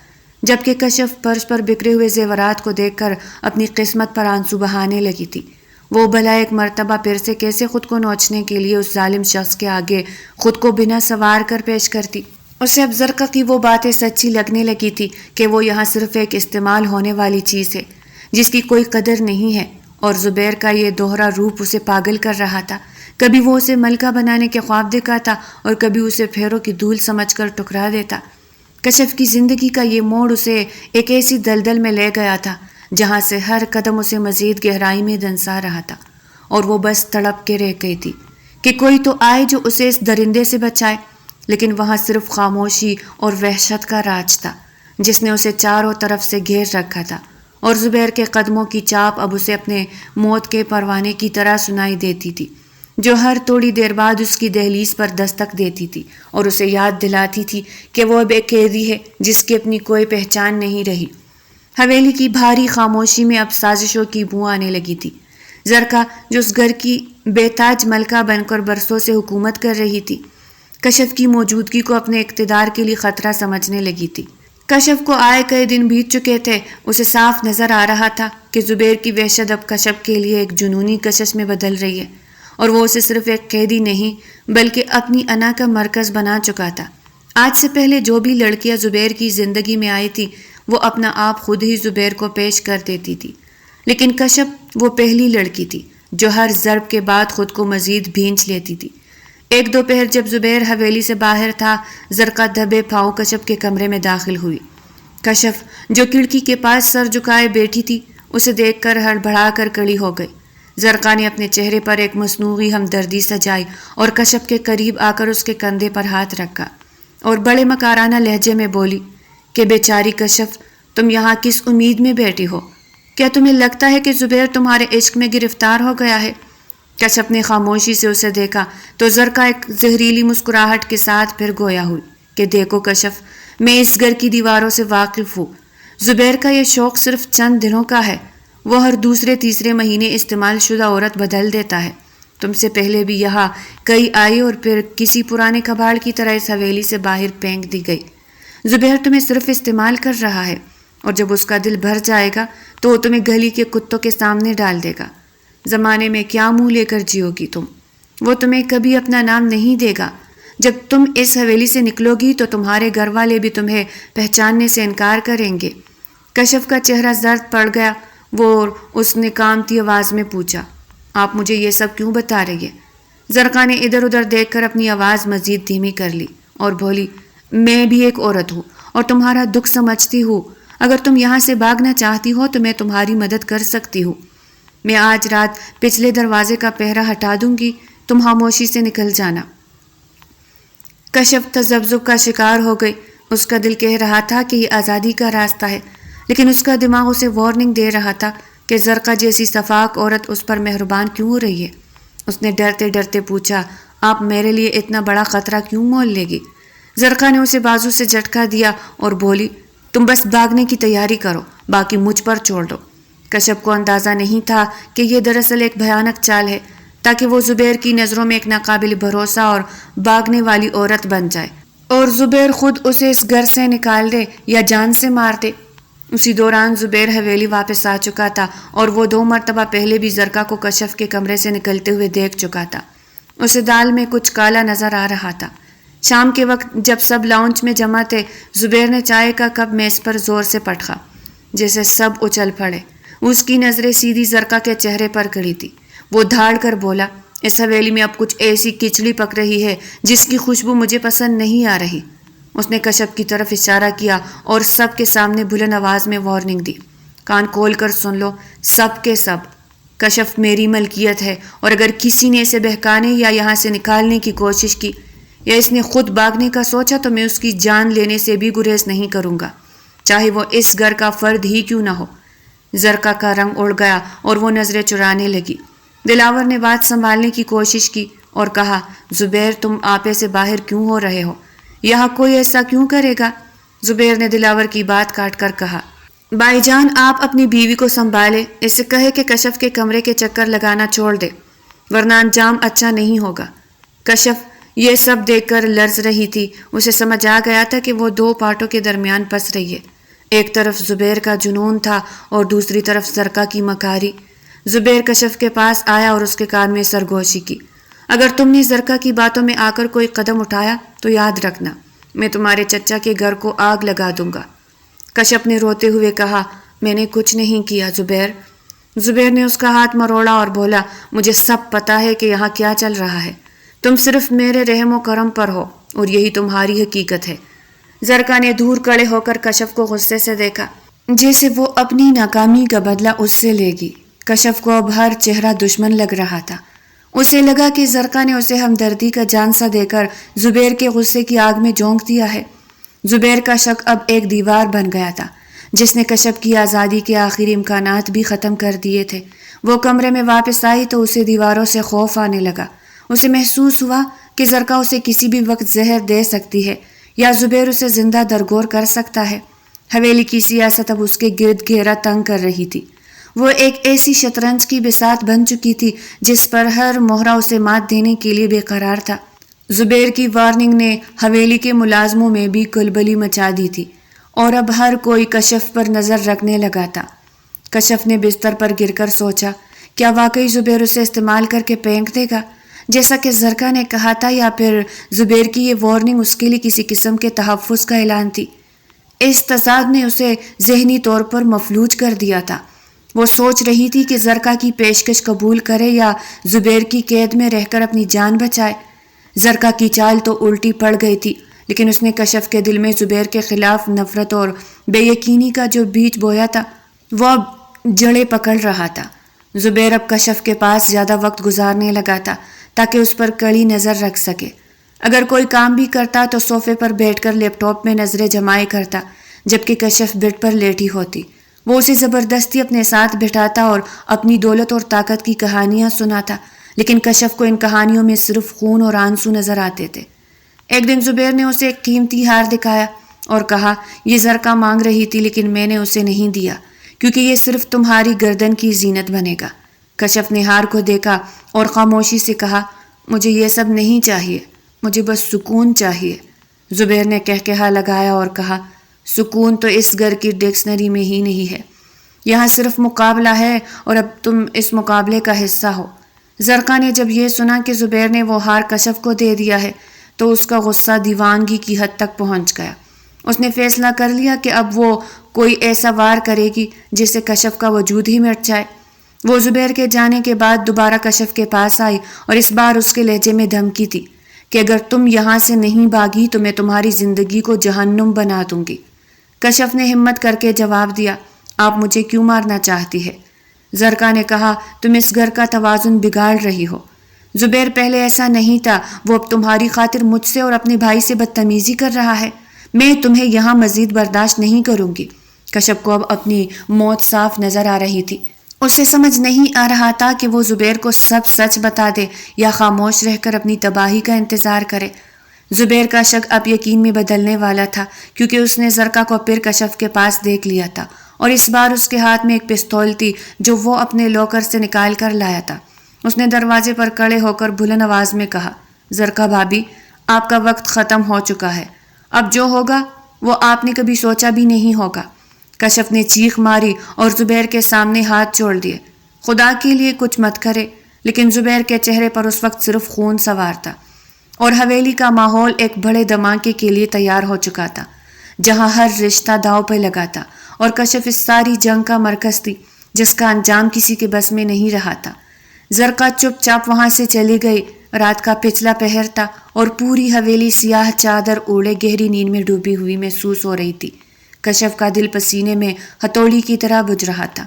جبکہ کشف فرش پر بکھرے ہوئے زیورات کو دیکھ کر اپنی قسمت پر آنسو بہانے لگی تھی۔ وہ بھلا ایک مرتبہ پھر سے کیسے خود کو نوچنے کے لیے اس ظالم شخص کے آگے خود کو بنا سوار کر پیش کرتی۔ اسے اب زرقہ کی وہ باتیں سچی لگنے لگی تھی کہ وہ یہاں صرف ایک استعمال ہونے والی چیز ہے جس کی کوئی قدر نہیں ہے، اور زبیر کا یہ دوہرا روپ اسے پاگل کر رہا تھا۔ کبھی وہ اسے ملکہ بنانے کے خواب دکھاتا اور کبھی اسے پھیروں کی دھول سمجھ کر ٹکرا دیتا۔ کشف کی زندگی کا یہ موڑ اسے ایک ایسی دلدل میں لے گیا تھا جہاں سے ہر قدم اسے مزید گہرائی میں دنسا رہا تھا، اور وہ بس تڑپ کے رہ گئی تھی کہ کوئی تو آئے جو اسے اس درندے سے بچائے۔ لیکن وہاں صرف خاموشی اور وحشت کا راج تھا جس نے اسے چاروں طرف سے گھیر رکھا تھا، اور زبیر کے قدموں کی چاپ اب اسے اپنے موت کے پروانے کی طرح سنائی دیتی تھی جو ہر تھوڑی دیر بعد اس کی دہلیز پر دستک دیتی تھی اور اسے یاد دلاتی تھی کہ وہ اب ایک قیدی ہے جس کی اپنی کوئی پہچان نہیں رہی۔ حویلی کی بھاری خاموشی میں اب سازشوں کی بو آنے لگی تھی۔ زرقہ جو اس گھر کی بے تاج ملکہ بن کر برسوں سے حکومت کر رہی تھی، کشف کی موجودگی کو اپنے اقتدار کے لیے خطرہ سمجھنے لگی تھی۔ کشف کو آئے کئی دن بیت چکے تھے۔ اسے صاف نظر آ رہا تھا کہ زبیر کی وحشت اب کشف کے لیے ایک جنونی کشش میں بدل رہی ہے، اور وہ اسے صرف ایک قیدی نہیں بلکہ اپنی انا کا مرکز بنا چکا تھا۔ آج سے پہلے جو بھی لڑکیاں زبیر کی زندگی میں آئی تھی وہ اپنا آپ خود ہی زبیر کو پیش کر دیتی تھی، لیکن کشف وہ پہلی لڑکی تھی جو ہر ضرب کے بعد خود کو مزید بھینچ لیتی تھی۔ ایک دوپہر جب زبیر حویلی سے باہر تھا، زرقہ دبے پاؤں کشف کے کمرے میں داخل ہوئی۔ کشف جو کھڑکی کے پاس سر جھکائے بیٹھی تھی اسے دیکھ کر ہڑبڑا کر کھڑی ہو گئی۔ زرقہ نے اپنے چہرے پر ایک مصنوعی ہمدردی سجائی اور کشف کے قریب آ کر اس کے کندھے پر ہاتھ رکھا اور بڑے مکارانہ لہجے میں بولی کہ بیچاری کشف، تم یہاں کس امید میں بیٹھی ہو؟ کیا تمہیں لگتا ہے کہ زبیر تمہارے عشق میں گرفتار ہو گیا ہے؟ کشف نے خاموشی سے اسے دیکھا تو زرقہ ایک زہریلی مسکراہٹ کے ساتھ پھر گویا ہوئی کہ دیکھو کشف، میں اس گھر کی دیواروں سے واقف ہوں۔ زبیر کا یہ شوق صرف چند دنوں کا ہے، وہ ہر دوسرے تیسرے مہینے استعمال شدہ عورت بدل دیتا ہے۔ تم سے پہلے بھی یہاں کئی آئی اور پھر کسی پرانے کباڑ کی طرح اس حویلی سے باہر پھینک دی گئی۔ زبیر تمہیں صرف استعمال کر رہا ہے، اور جب اس کا دل بھر جائے گا تو وہ تمہیں گلی کے کتوں کے سامنے ڈال دے گا۔ زمانے میں کیا منہ لے کر جیو گی تم؟ وہ تمہیں کبھی اپنا نام نہیں دے گا۔ جب تم اس حویلی سے نکلو گی تو تمہارے گھر والے بھی تمہیں پہچاننے سے انکار کریں گے۔ کشف کا چہرہ زرد پڑ گیا، وہ اس نے کامتی آواز میں پوچھا، آپ مجھے یہ سب کیوں بتا رہی ہیں؟ زرقہ نے ادھر ادھر دیکھ کر اپنی آواز مزید دھیمی کر لی اور بولی، میں بھی ایک عورت ہوں اور تمہارا دکھ سمجھتی ہوں۔ اگر تم یہاں سے بھاگنا چاہتی ہو تو میں تمہاری مدد کر سکتی ہوں۔ میں آج رات پچھلے دروازے کا پہرا ہٹا دوں گی، تم خاموشی سے نکل جانا۔ کشف تذبذب کا شکار ہو گئی۔ اس کا دل کہہ رہا تھا کہ یہ آزادی کا راستہ ہے، لیکن اس کا دماغ اسے وارننگ دے رہا تھا کہ زرقا جیسی صفاک عورت اس پر مہربان کیوں ہو رہی ہے۔ اس نے ڈرتے ڈرتے پوچھا، آپ میرے لیے اتنا بڑا خطرہ کیوں مول لے گی؟ زرقا نے اسے بازو سے جھٹکا دیا اور بولی، تم بس بھاگنے کی تیاری کرو، باقی مجھ پر چھوڑ دو۔ کشف کو اندازہ نہیں تھا کہ یہ دراصل ایک بھیانک چال ہے تاکہ وہ زبیر کی نظروں میں ایک ناقابل بھروسہ اور بھاگنے والی عورت بن جائے، اور زبیر خود اسے اس گھر سے نکال دے یا جان سے مار دے۔ اسی دوران زبیر حویلی واپس آ چکا تھا اور وہ 2 مرتبہ پہلے بھی زرقا کو کشف کے کمرے سے نکلتے ہوئے دیکھ چکا تھا۔ اسے دال میں کچھ کالا نظر آ رہا تھا۔ شام کے وقت جب سب لاؤنج میں جمع تھے، زبیر نے چائے کا کپ میز پر زور سے پٹخا، جیسے سب اچھل پڑے۔ اس کی نظریں سیدھی زرقا کے چہرے پر کڑی تھی۔ وہ دھاڑ کر بولا، اس حویلی میں اب کچھ ایسی کچڑی پک رہی ہے جس کی خوشبو مجھے پسند نہیں آ رہی۔ اس نے کشف کی طرف اشارہ کیا اور سب کے سامنے بلند آواز میں وارننگ دی، کان کھول کر سن لو سب کے سب، کشف میری ملکیت ہے، اور اگر کسی نے اسے بہکانے یا یہاں سے نکالنے کی کوشش کی یا اس نے خود بھاگنے کا سوچا تو میں اس کی جان لینے سے بھی گریز نہیں کروں گا، چاہے وہ اس گھر کا فرد ہی کیوں نہ ہو۔ زرقا کا رنگ اڑ گیا اور وہ نظریں چرانے لگی۔ دلاور نے بات سنبھالنے کی کوشش کی اور کہا، زبیر تم آپے سے باہر کیوں ہو رہے ہو؟ یہاں کوئی ایسا کیوں کرے گا؟ زبیر نے دلاور کی بات کاٹ کر کہا، بھائی جان آپ اپنی بیوی کو سنبھالے، اسے کہے کہ کشف کے کمرے کے چکر لگانا چھوڑ دے، ورنہ انجام اچھا نہیں ہوگا۔ کشف یہ سب دیکھ کر لرز رہی تھی۔ اسے سمجھ آ گیا تھا کہ وہ 2 پارٹوں کے درمیان پس رہی ہے، ایک طرف زبیر کا جنون تھا اور دوسری طرف زرقا کی مکاری۔ زبیر کشف کے پاس آیا اور اس کے کان میں سرگوشی کی، اگر تم نے زرقا کی باتوں میں آ کر کوئی قدم اٹھایا تو یاد رکھنا میں تمہارے چچا کے گھر کو آگ لگا دوں گا۔ کشف نے روتے ہوئے کہا، میں نے کچھ نہیں کیا زبیر۔ زبیر نے اس کا ہاتھ مروڑا اور بولا، مجھے سب پتا ہے کہ یہاں کیا چل رہا ہے، تم صرف میرے رحم و کرم پر ہو اور یہی تمہاری حقیقت ہے۔ زرقا نے دور کھڑے ہو کر کشف کو غصے سے دیکھا، جیسے وہ اپنی ناکامی کا بدلہ اس سے لے گی۔ کشف کو اب ہر چہرہ دشمن لگ رہا تھا۔ اسے لگا کہ زرقا نے اسے ہمدردی کا جانسا دے کر زبیر کے غصے کی آگ میں جھونک دیا ہے۔ زبیر کا شک اب ایک دیوار بن گیا تھا جس نے کشف کی آزادی کے آخری امکانات بھی ختم کر دیے تھے۔ وہ کمرے میں واپس آئی تو اسے دیواروں سے خوف آنے لگا۔ اسے محسوس ہوا کہ زرقا اسے کسی بھی وقت زہر دے سکتی ہے یا زبیر اسے زندہ درگور کر سکتا ہے۔ حویلی کی سیاست اب اس کے گرد گھیرا تنگ کر رہی تھی۔ وہ ایک ایسی شطرنج کی بساط بن چکی تھی جس پر ہر مہرہ اسے مات دینے کے لیے بے قرار تھا۔ زبیر کی وارننگ نے حویلی کے ملازموں میں بھی کھلبلی مچا دی تھی اور اب ہر کوئی کشف پر نظر رکھنے لگا تھا۔ کشف نے بستر پر گر کر سوچا، کیا واقعی زبیر اسے استعمال کر کے پھینک دے گا جیسا کہ زرقا نے کہا تھا، یا پھر زبیر کی یہ وارننگ اس کے لیے کسی قسم کے تحفظ کا اعلان تھی؟ اس تضاد نے اسے ذہنی طور پر مفلوج کر دیا تھا۔ وہ سوچ رہی تھی کہ زرقا کی پیشکش قبول کرے یا زبیر کی قید میں رہ کر اپنی جان بچائے۔ زرقا کی چال تو الٹی پڑ گئی تھی، لیکن اس نے کشف کے دل میں زبیر کے خلاف نفرت اور بے یقینی کا جو بیج بویا تھا وہ اب جڑیں پکڑ رہا تھا۔ زبیر اب کشف کے پاس زیادہ وقت گزارنے لگا تھا تاکہ اس پر کڑی نظر رکھ سکے۔ اگر کوئی کام بھی کرتا تو صوفے پر بیٹھ کر لیپ ٹاپ میں نظریں جمائے کرتا، جبکہ کشف بیڈ پر لیٹی ہوتی۔ وہ اسے زبردستی اپنے ساتھ بٹھاتا اور اپنی دولت اور طاقت کی کہانیاں سناتا، لیکن کشف کو ان کہانیوں میں صرف خون اور آنسو نظر آتے تھے۔ ایک دن زبیر نے اسے ایک قیمتی ہار دکھایا اور کہا، یہ زرقا مانگ رہی تھی لیکن میں نے اسے نہیں دیا کیونکہ یہ صرف تمہاری گردن کی زینت بنے گا۔ کشف نے ہار کو دیکھا اور خاموشی سے کہا، مجھے یہ سب نہیں چاہیے، مجھے بس سکون چاہیے۔ زبیر نے کہکہا لگایا اور کہا، سکون تو اس گھر کی ڈکشنری میں ہی نہیں ہے، یہاں صرف مقابلہ ہے اور اب تم اس مقابلے کا حصہ ہو۔ زرقا نے جب یہ سنا کہ زبیر نے وہ ہار کشف کو دے دیا ہے تو اس کا غصہ دیوانگی کی حد تک پہنچ گیا۔ اس نے فیصلہ کر لیا کہ اب وہ کوئی ایسا وار کرے گی جس سے کشف کا وجود ہی مٹ جائے۔ وہ زبیر کے جانے کے بعد دوبارہ کشف کے پاس آئی اور اس بار اس کے لہجے میں دھمکی تھی کہ اگر تم یہاں سے نہیں بھاگی تو میں تمہاری زندگی کو جہنم بنا دوں گی۔ کشف نے ہمت کر کے جواب دیا، آپ مجھے کیوں مارنا چاہتی ہے؟ زرقا نے کہا تم اس گھر کا توازن بگاڑ رہی ہو. زبیر پہلے ایسا نہیں تھا، وہ اب تمہاری خاطر مجھ سے اور اپنے بھائی سے بدتمیزی کر رہا ہے. میں تمہیں یہاں مزید برداشت نہیں کروں گی. کشف کو اب اپنی موت صاف نظر آ رہی تھی. اسے سمجھ نہیں آ رہا تھا کہ وہ زبیر کو سب سچ بتا دے یا خاموش رہ کر اپنی تباہی کا انتظار کرے. زبیر کا شک اب یقین میں بدلنے والا تھا، کیونکہ اس نے زرقا کو پھر کشف کے پاس دیکھ لیا تھا، اور اس بار اس کے ہاتھ میں ایک پستول تھی جو وہ اپنے لاکر سے نکال کر لایا تھا. اس نے دروازے پر کھڑے ہو کر بلند آواز میں کہا، زرقا بھابھی، آپ کا وقت ختم ہو چکا ہے. اب جو ہوگا وہ آپ نے کبھی سوچا بھی نہیں ہوگا. کشف نے چیخ ماری اور زبیر کے سامنے ہاتھ جوڑ دیے. خدا کے لیے کچھ مت کرے. لیکن زبیر کے چہرے پر اس وقت صرف خون سوار تھا، اور حویلی کا ماحول ایک بڑے دھماکے کے لیے تیار ہو چکا تھا، جہاں ہر رشتہ داؤ پہ لگا تھا، اور کشف اس ساری جنگ کا مرکز تھی جس کا انجام کسی کے بس میں نہیں رہا تھا. زرقا چپ چاپ وہاں سے چلی گئی. رات کا پچھلا پہر تھا اور پوری حویلی سیاہ چادر اوڑے گہری نیند میں ڈوبی ہوئی محسوس ہو رہی تھی. کشف کا دل پسینے میں ہتھوڑی کی طرح بجھ رہا تھا.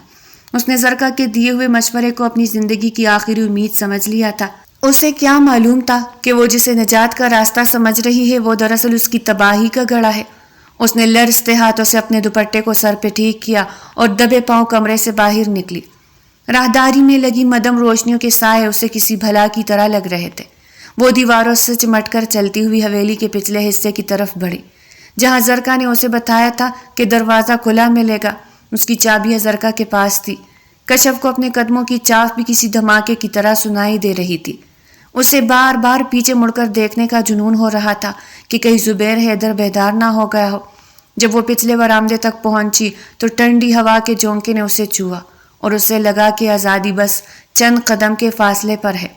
اس نے زرقا کے دیے ہوئے مشورے کو اپنی زندگی کی آخری امید سمجھ لیا تھا. اسے کیا معلوم تھا کہ وہ جسے نجات کا راستہ سمجھ رہی ہے وہ دراصل اس کی تباہی کا گڑھا ہے. اس نے لرزتے ہاتھوں سے اپنے دوپٹے کو سر پہ ٹھیک کیا اور دبے پاؤں کمرے سے باہر نکلی. راہداری میں لگی مدم روشنیوں کے سائے اسے کسی بھلا کی طرح لگ رہے تھے. وہ دیواروں سے چمٹ کر چلتی ہوئی حویلی کے پچھلے حصے کی طرف بڑھی، جہاں زرقا نے اسے بتایا تھا کہ دروازہ کھلا ملے گا. اس کی چابیاں زرقا کے پاس تھی. کشف کو اپنے قدموں کی چاف بھی کسی دھماکے کی طرح سنائی دے رہی تھی. اسے بار بار پیچھے مڑ کر دیکھنے کا جنون ہو رہا تھا کہ کہیں زبیر حیدر بیدار نہ ہو گیا ہو. جب وہ پچھلے برآمدے تک پہنچی تو ٹھنڈی ہوا کے جھونکے نے اسے چھوا اور اسے لگا کہ آزادی بس چند قدم کے فاصلے پر ہے.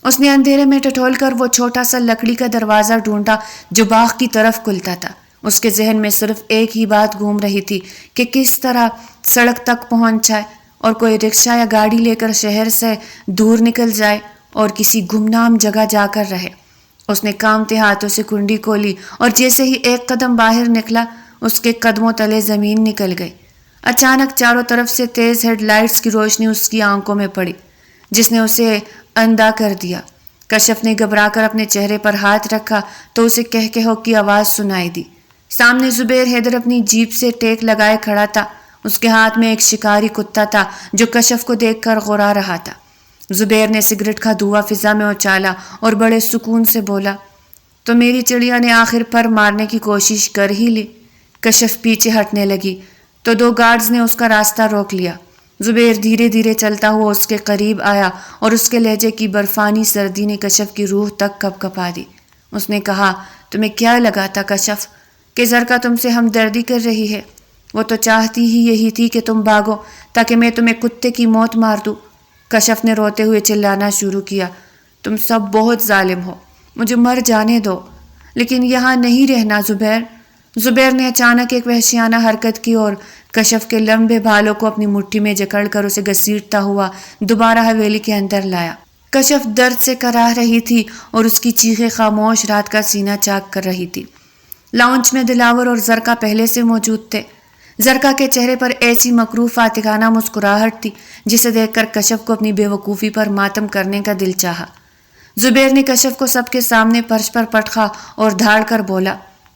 اس نے اندھیرے میں ٹٹول کر وہ چھوٹا سا لکڑی کا دروازہ ڈھونڈا جو باغ کی طرف کھلتا تھا. اس کے ذہن میں صرف ایک ہی بات گھوم رہی تھی کہ کس طرح سڑک تک پہنچ جائے اور کوئی رکشہ یا گاڑی لے کر شہر سے دور نکل جائے اور کسی گمنام جگہ جا کر رہے. اس نے کانپتے ہاتھوں سے کنڈی کھولی اور جیسے ہی ایک قدم باہر نکلا اس کے قدموں تلے زمین نکل گئی. اچانک چاروں طرف سے تیز ہیڈ لائٹس کی روشنی اس کی آنکھوں میں پڑی جس نے اسے اندھا کر دیا. کشف نے گھبرا کر اپنے چہرے پر ہاتھ رکھا تو اسے کہکہوں کی آواز سنائی دی. سامنے زبیر حیدر اپنی جیپ سے ٹیک لگائے کھڑا تھا. اس کے ہاتھ میں ایک شکاری کتا تھا جو کشف کو دیکھ کر غرا رہا تھا. زبیر نے سگریٹ کا دھواں فضا میں اچالا اور بڑے سکون سے بولا، تو میری چڑیا نے آخر پر مارنے کی کوشش کر ہی لی. کشف پیچھے ہٹنے لگی تو دو گارڈز نے اس کا راستہ روک لیا. زبیر دھیرے دھیرے چلتا ہوا اس کے قریب آیا اور اس کے لہجے کی برفانی سردی نے کشف کی روح تک کپ کپا دی. اس نے کہا، تمہیں کیا لگا تھا کشف کہ زرقا تم سے ہمدردی کر رہی ہے؟ وہ تو چاہتی ہی یہی تھی کہ تم بھاگو تاکہ میں تمہیں کتے کی موت مار دوں. کشف نے روتے ہوئے چلانا شروع کیا، تم سب بہت ظالم ہو، مجھے مر جانے دو، لیکن یہاں نہیں رہنا زبیر. زبیر نے اچانک ایک وحشیانہ حرکت کی اور کشف کے لمبے بالوں کو اپنی مٹھی میں جکڑ کر اسے گھسیٹتا ہوا دوبارہ حویلی کے اندر لایا. کشف درد سے کراہ رہی تھی اور اس کی چیخیں خاموش رات کا سینہ چاک کر رہی تھی. لاؤنج میں دلاور اور زرقا پہلے سے موجود تھے. زرقا کے چہرے پر ایسی مکروہ فاتحانہ مسکراہٹ تھی جسے دیکھ کر کشف کو اپنی بے وقوفی پر ماتم کرنے کا دل چاہا. زبیر نے کشف کو سب کے سامنے فرش پر پٹخا اور دھاڑ کر بولا،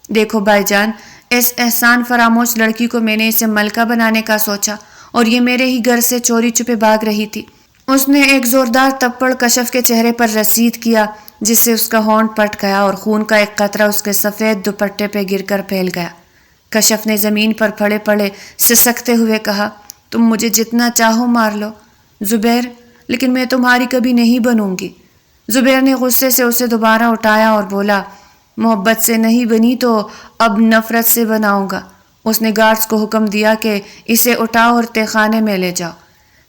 دیکھو بھائی جان، اس احسان فراموش لڑکی کو میں نے اسے ملکہ بنانے کا سوچا اور یہ میرے ہی گھر سے چوری چھپے بھاگ رہی تھی. اس نے ایک زوردار تپڑ کشف کے چہرے پر رسید کیا جس سے اس کا ہونٹ پٹ گیا اور خون کا ایک قطرہ اس کے سفید دوپٹے پہ گر کر پھیل گیا. کشف نے زمین پر پڑے پڑے سسکتے ہوئے کہا، تم مجھے جتنا چاہو مار لو زبیر، لیکن میں تمہاری کبھی نہیں بنوں گی. زبیر نے غصے سے اسے دوبارہ اٹھایا اور بولا، محبت سے نہیں بنی تو اب نفرت سے بناؤں گا. اس نے گارڈز کو حکم دیا کہ اسے اٹھاؤ اور تہخانے میں لے جاؤ.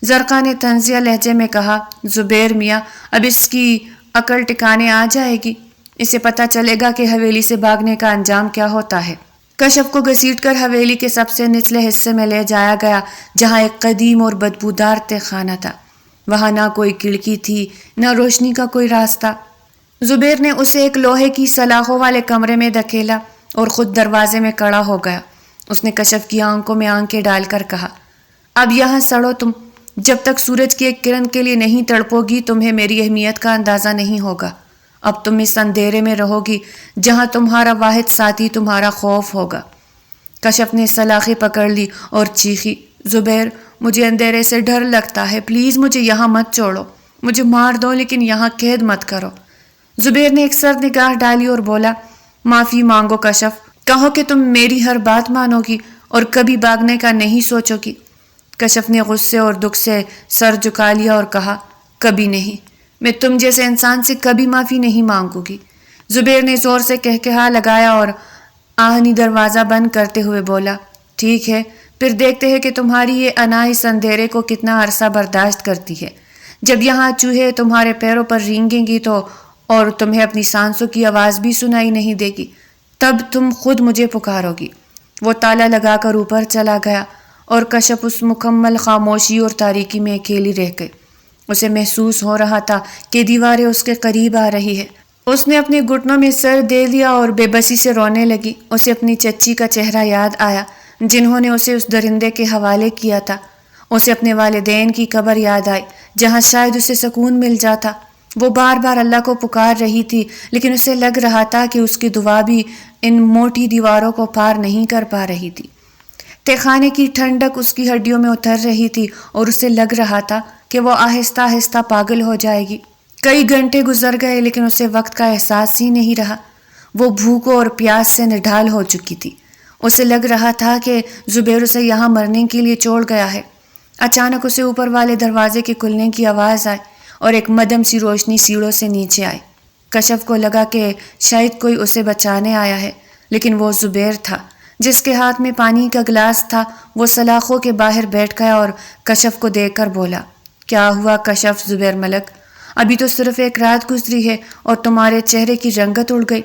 زرقا نے طنزیہ لہجے میں کہا، زبیر میاں، اب اس کی عقل ٹکانے آ جائے گی، اسے پتہ چلے گا کہ حویلی سے بھاگنے کا انجام کیا ہوتا ہے. کشف کو گھسیٹ کر حویلی کے سب سے نچلے حصے میں لے جایا گیا جہاں ایک قدیم اور بدبودار تہخانہ تھا. وہاں نہ کوئی کھڑکی تھی نہ روشنی کا کوئی راستہ. زبیر نے اسے ایک لوہے کی سلاخوں والے کمرے میں دھکیلا اور خود دروازے میں کھڑا ہو گیا. اس نے کشف کی آنکھوں میں آنکھیں ڈال کر کہا، اب یہاں سڑو تم، جب تک سورج کی ایک کرن کے لیے نہیں تڑپو گی تمہیں میری اہمیت کا اندازہ نہیں ہوگا۔ اب تم اس اندھیرے میں رہو گی جہاں تمہارا واحد ساتھی تمہارا خوف ہوگا۔ کشف نے سلاخیں پکڑ لی اور چیخی، زبیر مجھے اندھیرے سے ڈر لگتا ہے، پلیز مجھے یہاں مت چھوڑو، مجھے مار دو لیکن یہاں قید مت کرو۔ زبیر نے ایک سرد نگاہ ڈالی اور بولا، معافی مانگو کشف، کہو کہ تم میری ہر بات مانو گی اور کبھی بھاگنے کا نہیں سوچو گی۔ کشف نے غصے اور دکھ سے سر جھکا لیا اور کہا، کبھی نہیں، میں تم جیسے انسان سے کبھی معافی نہیں مانگوں گی۔ زبیر نے زور سے کہکہا لگایا اور آہنی دروازہ بند کرتے ہوئے بولا، ٹھیک ہے، پھر دیکھتے ہیں کہ تمہاری یہ انا اس اندھیرے کو کتنا عرصہ برداشت کرتی ہے۔ جب یہاں چوہے تمہارے پیروں پر رینگیں گی تو اور تمہیں اپنی سانسوں کی آواز بھی سنائی نہیں دے گی، تب تم خود مجھے پکارو گی۔ وہ تالا لگا کر اوپر چلا گیا اور کشف اس مکمل خاموشی اور تاریکی میں اکیلی رہ گئی۔ اسے محسوس ہو رہا تھا کہ دیواریں اس کے قریب آ رہی ہے۔ اس نے اپنے گھٹنوں میں سر دے دیا اور بے بسی سے رونے لگی۔ اسے اپنی چچی کا چہرہ یاد آیا جنہوں نے اسے اس درندے کے حوالے کیا تھا۔ اسے اپنے والدین کی قبر یاد آئی جہاں شاید اسے سکون مل جاتا۔ وہ بار بار اللہ کو پکار رہی تھی لیکن اسے لگ رہا تھا کہ اس کی دعا بھی ان موٹی دیواروں کو پار نہیں کر پا رہی تھی۔ تہخانے کی ٹھنڈک اس کی ہڈیوں میں اتر رہی تھی اور اسے لگ رہا تھا کہ وہ آہستہ آہستہ پاگل ہو جائے گی۔ کئی گھنٹے گزر گئے لیکن اسے وقت کا احساس ہی نہیں رہا۔ وہ بھوک اور پیاس سے نڈھال ہو چکی تھی۔ اسے لگ رہا تھا کہ زبیر اسے یہاں مرنے کے لیے چھوڑ گیا ہے۔ اچانک اسے اوپر والے دروازے کے کھلنے کی آواز آئی اور ایک مدھم سی روشنی سیڑھوں سے نیچے آئی۔ کشف کو لگا کہ شاید کوئی اسے بچانے آیا ہے، لیکن وہ زبیر تھا جس کے ہاتھ میں پانی کا گلاس تھا۔ وہ سلاخوں کے باہر بیٹھ گیا اور کشف کو دیکھ کر بولا، کیا ہوا کشف زبیر ملک؟ ابھی تو صرف ایک رات گزری ہے اور تمہارے چہرے کی رنگت اڑ گئی۔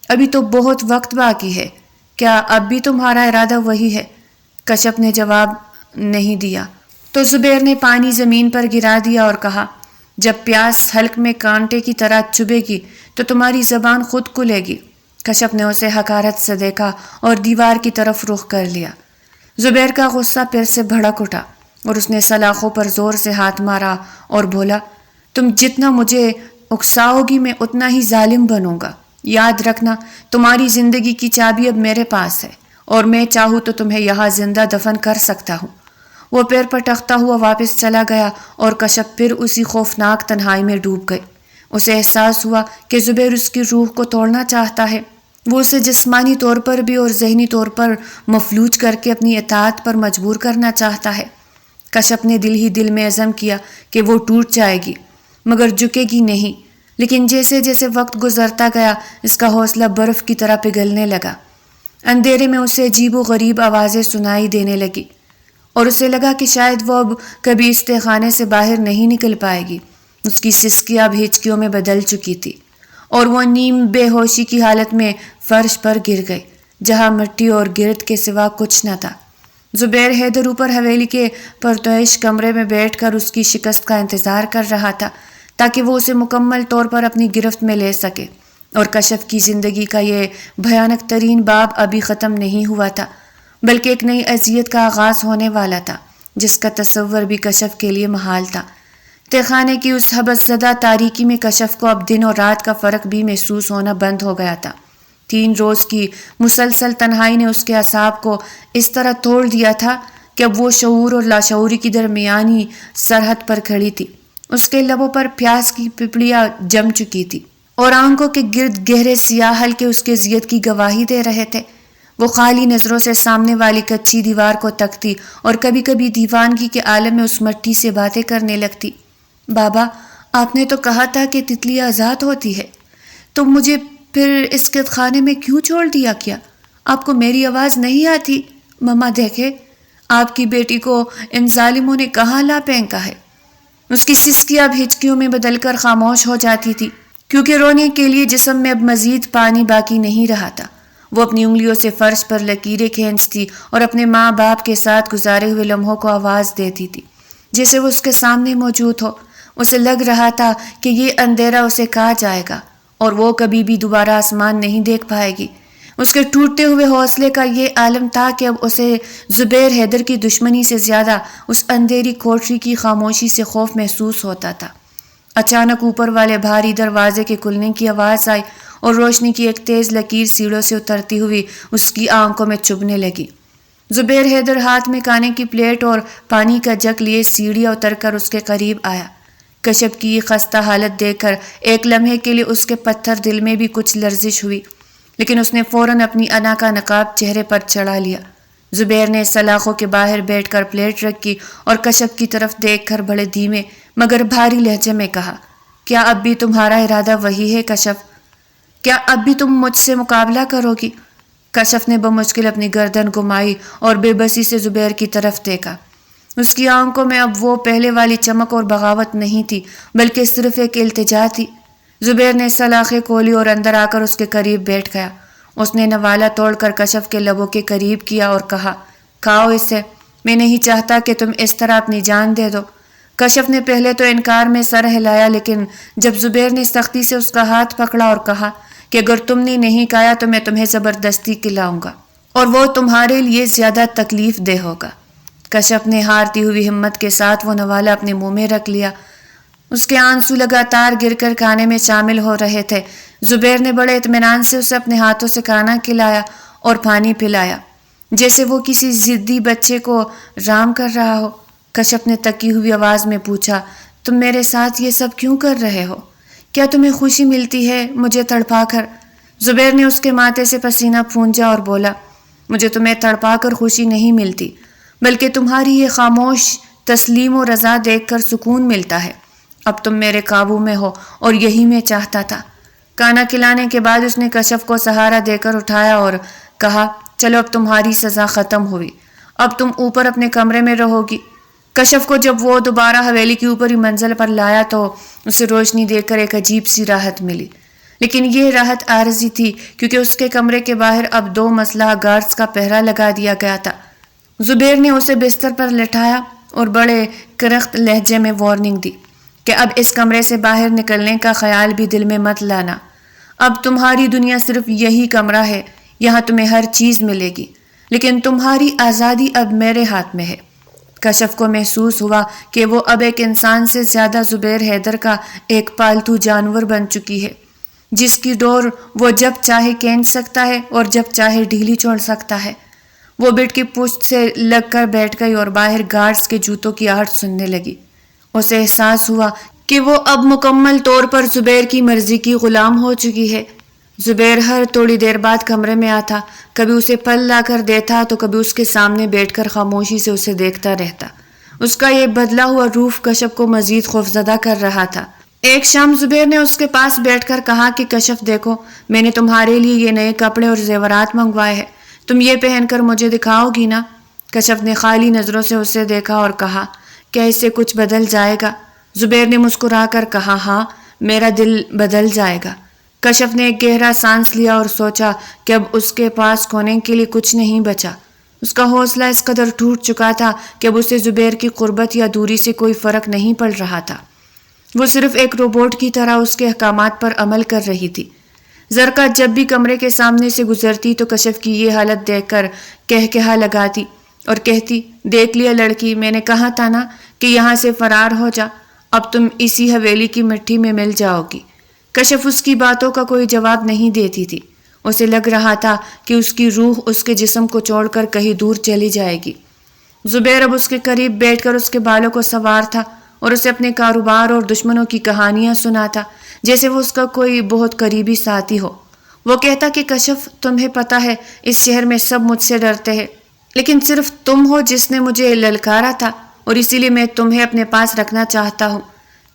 ابھی تو بہت وقت باقی ہے، کیا اب بھی تمہارا ارادہ وہی ہے؟ کشف نے جواب نہیں دیا تو زبیر نے پانی زمین پر گرا دیا اور کہا، جب پیاس حلق میں کانٹے کی طرح چبھے گی تو تمہاری زبان خود کھلے گی۔ کشف نے اسے حقارت سے دیکھا اور دیوار کی طرف رخ کر لیا۔ زبیر کا غصہ پھر سے بھڑک اٹھا اور اس نے سلاخوں پر زور سے ہاتھ مارا اور بولا، تم جتنا مجھے اکساؤ گی میں اتنا ہی ظالم بنوں گا۔ یاد رکھنا، تمہاری زندگی کی چابی اب میرے پاس ہے اور میں چاہوں تو تمہیں یہاں زندہ دفن کر سکتا ہوں۔ وہ پیر پٹکتا ہوا واپس چلا گیا اور کشف پھر اسی خوفناک تنہائی میں ڈوب گئی۔ اسے احساس ہوا کہ زبیر اس کی روح کو توڑنا چاہتا ہے۔ وہ اسے جسمانی طور پر بھی اور ذہنی طور پر مفلوج کر کے اپنی اطاعت پر مجبور کرنا چاہتا ہے۔ کشف نے دل ہی دل میں عزم کیا کہ وہ ٹوٹ جائے گی مگر جھکے گی نہیں، لیکن جیسے جیسے وقت گزرتا گیا اس کا حوصلہ برف کی طرح پگھلنے لگا۔ اندھیرے میں اسے عجیب و غریب آوازیں سنائی دینے لگی اور اسے لگا کہ شاید وہ اب کبھی اس تہخانے سے باہر نہیں نکل پائے گی۔ اس کی سسکیاں اب ہچکیوں میں بدل چکی تھی اور وہ نیم بے ہوشی کی حالت میں فرش پر گر گئی جہاں مٹی اور گرد کے سوا کچھ نہ تھا۔ زبیر حیدر اوپر حویلی کے پرتویش کمرے میں بیٹھ کر اس کی شکست کا انتظار کر رہا تھا تاکہ وہ اسے مکمل طور پر اپنی گرفت میں لے سکے، اور کشف کی زندگی کا یہ بھیانک ترین باب ابھی ختم نہیں ہوا تھا بلکہ ایک نئی اذیت کا آغاز ہونے والا تھا جس کا تصور بھی کشف کے لیے محال تھا۔ تہخانے کی اس حبس زدہ تاریکی میں کشف کو اب دن اور رات کا فرق بھی محسوس ہونا بند ہو گیا تھا۔ 3 روز کی مسلسل تنہائی نے اس کے اعصاب کو اس طرح توڑ دیا تھا کہ اب وہ شعور اور لاشعوری کی درمیانی سرحد پر کھڑی تھی۔ اس کے لبوں پر پیاس کی پپڑیاں جم چکی تھی اور آنکھوں کے گرد گہرے سیاہ حلقے اس کے ذیت کی گواہی دے رہے تھے۔ وہ خالی نظروں سے سامنے والی کچی دیوار کو تکتی اور کبھی کبھی دیوانگی کے عالم میں اس مٹی سے باتیں کرنے لگتی۔ بابا، آپ نے تو کہا تھا کہ تتلی آزاد ہوتی ہے، تو مجھے پھر اس قید خانے میں کیوں چھوڑ دیا کیا؟ آپ کو میری آواز نہیں آتی؟ مما دیکھے، آپ کی بیٹی کو ان ظالموں نے کہاں لا پھینکا ہے۔ اس کی سسکیاں اب ہچکیوں میں بدل کر خاموش ہو جاتی تھی کیونکہ رونے کے لیے جسم میں اب مزید پانی باقی نہیں رہا تھا۔ وہ اپنی انگلیوں سے فرش پر لکیریں کھینچتی اور اپنے ماں باپ کے ساتھ گزارے ہوئے لمحوں کو آواز دیتی تھی جیسے وہ اس کے سامنے موجود ہو۔ اسے لگ رہا تھا کہ یہ اندھیرا اسے کھا جائے گا اور وہ کبھی بھی دوبارہ آسمان نہیں دیکھ پائے گی۔ اس کے ٹوٹتے ہوئے حوصلے کا یہ عالم تھا کہ اب اسے زبیر حیدر کی دشمنی سے زیادہ اس اندھیری کوٹری کی خاموشی سے خوف محسوس ہوتا تھا۔ اچانک اوپر والے بھاری دروازے کے کھلنے کی آواز آئی اور روشنی کی ایک تیز لکیر سیڑھوں سے اترتی ہوئی اس کی آنکھوں میں چبھنے لگی۔ زبیر حیدر ہاتھ میں کھانے کی پلیٹ اور پانی کا جگ لیے سیڑھیاں اتر کر اس کے قریب آیا۔ کشف کی یہ خستہ حالت دیکھ کر ایک لمحے کے لیے اس کے پتھر دل میں بھی کچھ لرزش ہوئی، لیکن اس نے فوراً اپنی انا کا نقاب چہرے پر چڑھا لیا۔ زبیر نے سلاخوں کے باہر بیٹھ کر پلیٹ رکھی اور کشف کی طرف دیکھ کر بڑے دھیمے مگر بھاری لہجے میں کہا، کیا اب بھی تمہارا ارادہ وہی ہے کشف؟ کیا اب بھی تم مجھ سے مقابلہ کرو گی؟ کشف نے بمشکل اپنی گردن گھمائی اور بے بسی سے زبیر کی طرف دیکھا۔ اس کی آنکھوں میں اب وہ پہلے والی چمک اور بغاوت نہیں تھی، بلکہ صرف ایک التجا تھی۔ زبیر نے سلاخیں کھولی اور اندر آ کر اس کے قریب بیٹھ گیا۔ اس نے نوالا توڑ کر کشف کے لبوں کے قریب کیا اور کہا، کھاؤ اسے، میں نہیں چاہتا کہ تم اس طرح اپنی جان دے دو۔ کشف نے پہلے تو انکار میں سر ہلایا، لیکن جب زبیر نے سختی سے اس کا ہاتھ پکڑا اور کہا کہ اگر تم نے نہیں کھایا تو میں تمہیں زبردستی کھلاؤں گا، اور وہ تمہارے لیے زیادہ تکلیف دہ ہوگا۔ کشف نے ہارتی ہوئی ہمت کے ساتھ وہ نوالا اپنے منہ میں رکھ لیا۔ اس کے آنسو لگاتار گر کر کھانے میں شامل ہو رہے تھے۔ زبیر نے بڑے اطمینان سے اسے اپنے ہاتھوں سے کھانا کھلایا اور پانی پلایا، جیسے وہ کسی ضدی بچے کو رام کر رہا ہو۔ کشف نے تکی ہوئی آواز میں پوچھا، تم میرے ساتھ یہ سب کیوں کر رہے ہو؟ کیا تمہیں خوشی ملتی ہے مجھے تڑپا کر؟ زبیر نے اس کے ماتھے سے پسینہ پھونجا اور بولا، مجھے تمہیں تڑپا کر خوشی نہیں ملتی، بلکہ تمہاری یہ خاموش تسلیم و رضا دیکھ کر سکون ملتا ہے۔ اب تم میرے قابو میں ہو اور یہی میں چاہتا تھا۔ کھانا کھلانے کے بعد اس نے کشف کو سہارا دے کر اٹھایا اور کہا، چلو اب تمہاری سزا ختم ہوئی، اب تم اوپر اپنے کمرے میں رہو گی۔ کشف کو جب وہ دوبارہ حویلی کی اوپری منزل پر لایا تو اسے روشنی دیکھ کر ایک عجیب سی راحت ملی، لیکن یہ راحت عارضی تھی کیونکہ اس کے کمرے کے باہر اب 2 مسلح گارڈز کا پہرا لگا دیا گیا تھا۔ زبیر نے اسے بستر پر لٹایا اور بڑے کرخت لہجے میں وارننگ دی کہ اب اس کمرے سے باہر نکلنے کا خیال بھی دل میں مت لانا۔ اب تمہاری دنیا صرف یہی کمرہ ہے، یہاں تمہیں ہر چیز ملے گی، لیکن تمہاری آزادی اب میرے ہاتھ میں ہے۔ کشف کو محسوس ہوا کہ وہ اب ایک انسان سے زیادہ زبیر حیدر کا ایک پالتو جانور بن چکی ہے، جس کی ڈور وہ جب چاہے کھینچ سکتا ہے اور جب چاہے ڈھیلی چھوڑ سکتا ہے۔ وہ بیڈ کی پشت سے لگ کر بیٹھ گئی اور باہر گارڈز کے جوتوں کی آہٹ سننے لگی۔ اسے احساس ہوا کہ وہ اب مکمل طور پر زبیر کی مرضی کی غلام ہو چکی ہے۔ زبیر ہر تھوڑی دیر بعد کمرے میں آتا، کبھی اسے پھل لا کر دیتا تو کبھی اس کے سامنے بیٹھ کر خاموشی سے اسے دیکھتا رہتا۔ اس کا یہ بدلا ہوا روپ کشف کو مزید خوفزدہ کر رہا تھا۔ ایک شام زبیر نے اس کے پاس بیٹھ کر کہا کہ کشف دیکھو، میں نے تمہارے لیے یہ نئے کپڑے اور زیورات منگوائے ہیں، تم یہ پہن کر مجھے دکھاؤ گی نا؟ کشف نے خالی نظروں سے اسے دیکھا اور کہا، کیا اس سے کچھ بدل جائے گا؟ زبیر نے مسکرا کر کہا، ہاں، میرا دل بدل جائے گا۔ کشف نے ایک گہرا سانس لیا اور سوچا کہ اب اس کے پاس کھونے کے لیے کچھ نہیں بچا۔ اس کا حوصلہ اس قدر ٹوٹ چکا تھا کہ اب اسے زبیر کی قربت یا دوری سے کوئی فرق نہیں پڑ رہا تھا۔ وہ صرف ایک روبوٹ کی طرح اس کے احکامات پر عمل کر رہی تھی۔ زرکا جب بھی کمرے کے سامنے سے گزرتی تو کشف کی یہ حالت دیکھ کر کہا لگاتی اور کہتی، دیکھ لیا لڑکی، میں نے کہا تھا نا کہ یہاں سے فرار ہو جا، اب تم اسی حویلی کی مٹی میں مل جاؤ گی۔ کشف اس کی باتوں کا کوئی جواب نہیں دیتی تھی۔ اسے لگ رہا تھا کہ اس کی روح اس کے جسم کو چھوڑ کر کہیں دور چلی جائے گی۔ زبیر اب اس کے قریب بیٹھ کر اس کے بالوں کو سنوار تھا اور اسے اپنے کاروبار اور دشمنوں کی کہانیاں سناتا، جیسے وہ اس کا کوئی بہت قریبی ساتھی ہو۔ وہ کہتا کہ کشف، تمہیں پتہ ہے اس شہر میں سب مجھ سے ڈرتے ہیں، لیکن صرف تم ہو جس نے مجھے للکارا تھا اور اسی لیے میں تمہیں اپنے پاس رکھنا چاہتا ہوں۔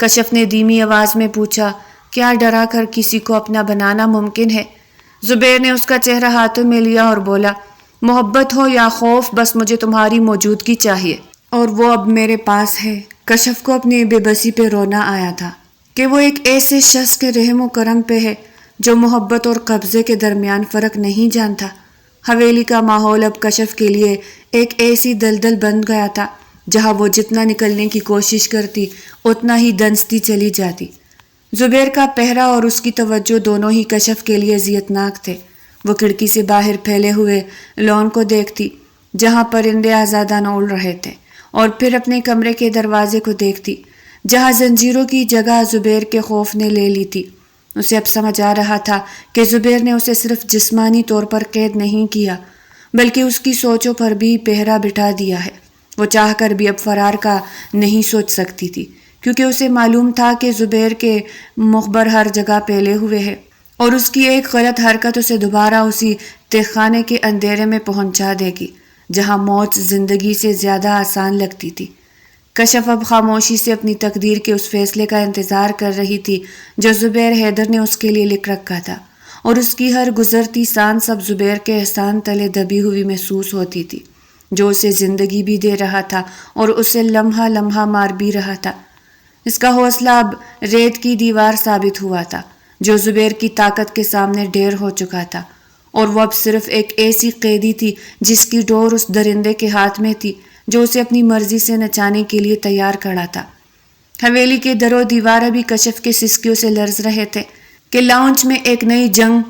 کشف نے دھیمی آواز میں پوچھا، کیا ڈرا کر کسی کو اپنا بنانا ممکن ہے؟ زبیر نے اس کا چہرہ ہاتھوں میں لیا اور بولا، محبت ہو یا خوف، بس مجھے تمہاری موجودگی چاہیے، اور وہ اب میرے پاس ہے۔ کشف کو اپنی بے بسی پہ رونا آیا تھا کہ وہ ایک ایسے شخص کے رحم و کرم پہ ہے جو محبت اور قبضے کے درمیان فرق نہیں جانتا۔ حویلی کا ماحول اب کشف کے لیے ایک ایسی دلدل بن گیا تھا جہاں وہ جتنا نکلنے کی کوشش کرتی اتنا ہی دنستی چلی جاتی۔ زبیر کا پہرا اور اس کی توجہ دونوں ہی کشف کے لیے اذیتناک تھے۔ وہ کھڑکی سے باہر پھیلے ہوئے لان کو دیکھتی جہاں پرندے آزادانہ اڑ رہے تھے، اور پھر اپنے کمرے کے دروازے کو دیکھتی جہاں زنجیروں کی جگہ زبیر کے خوف نے لے لی تھی۔ اسے اب سمجھ آ رہا تھا کہ زبیر نے اسے صرف جسمانی طور پر قید نہیں کیا بلکہ اس کی سوچوں پر بھی پہرا بٹھا دیا ہے۔ وہ چاہ کر بھی اب فرار کا نہیں سوچ سکتی تھی، کیونکہ اسے معلوم تھا کہ زبیر کے مخبر ہر جگہ پھیلے ہوئے ہے اور اس کی ایک غلط حرکت اسے دوبارہ اسی تہ خانے کے اندھیرے میں پہنچا دے گی جہاں موت زندگی سے زیادہ آسان لگتی تھی۔ کشف اب خاموشی سے اپنی تقدیر کے اس فیصلے کا انتظار کر رہی تھی جو زبیر حیدر نے اس کے لیے لکھ رکھا تھا، اور اس کی ہر گزرتی سانس اب زبیر کے احسان تلے دبی ہوئی محسوس ہوتی تھی، جو اسے زندگی بھی دے رہا تھا اور اسے لمحہ لمحہ مار بھی رہا تھا۔ اس کا حوصلہ اب ریت کی دیوار ثابت ہوا تھا جو زبیر کی طاقت کے سامنے ڈھیر ہو چکا تھا، اور وہ اب صرف ایک ایسی قیدی تھی جس کی ڈور اس درندے کے ہاتھ میں تھی جو اسے اپنی مرضی سے نچانے کے لیے تیار کھڑا تھا۔ حویلی کے در و دیوار ابھی کشف کے سسکیوں سے لرز رہے تھے کہ لاؤنج میں ایک نئی جنگ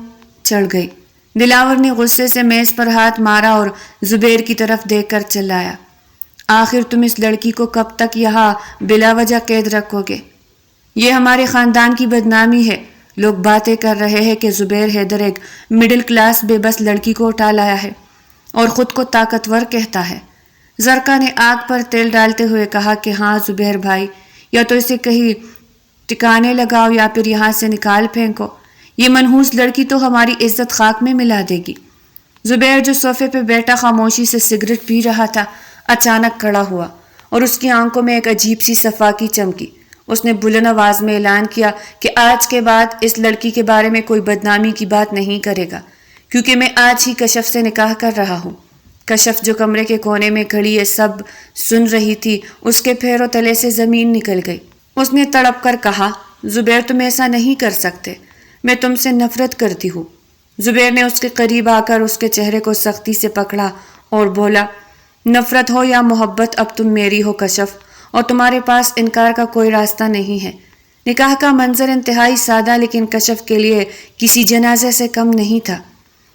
چڑھ گئی۔ دلاور نے غصے سے میز پر ہاتھ مارا اور زبیر کی طرف دیکھ کر چلایا، آخر تم اس لڑکی کو کب تک یہاں بلا وجہ قید رکھو گے؟ یہ ہمارے خاندان کی بدنامی ہے۔ لوگ باتیں کر رہے ہیں کہ زبیر حیدر ایک مڈل کلاس بے بس لڑکی کو اٹھا لایا ہے اور خود کو طاقتور کہتا ہے۔ زرکا نے آگ پر تیل ڈالتے ہوئے کہا کہ ہاں زبیر بھائی، یا تو اسے کہیں ٹکانے لگاؤ یا پھر یہاں سے نکال پھینکو، یہ منحوس لڑکی تو ہماری عزت خاک میں ملا دے گی۔ زبیر جو صوفے پہ بیٹھا خاموشی سے سگریٹ پی رہا تھا اچانک کھڑا ہوا اور اس کی آنکھوں میں ایک عجیب سی صفائی چمکی۔ اس نے بلند آواز میں اعلان کیا کہ آج کے بعد اس لڑکی کے بارے میں کوئی بدنامی کی بات نہیں کرے گا، کیونکہ میں آج ہی کشف سے نکاح کر رہا ہوں۔ کشف جو کمرے کے کونے میں کھڑی یہ سب سن رہی تھی، اس کے پیروں تلے سے زمین نکل گئی۔ اس نے تڑپ کر کہا، زبیر تم ایسا نہیں کر سکتے، میں تم سے نفرت کرتی ہوں۔ زبیر نے اس کے قریب آ کر اس کے چہرے کو سختی سے پکڑا اور بولا، نفرت ہو یا محبت اب تم میری ہو کشف، اور تمہارے پاس انکار کا کوئی راستہ نہیں ہے۔ نکاح کا منظر انتہائی سادہ لیکن کشف کے لیے کسی جنازے سے کم نہیں تھا۔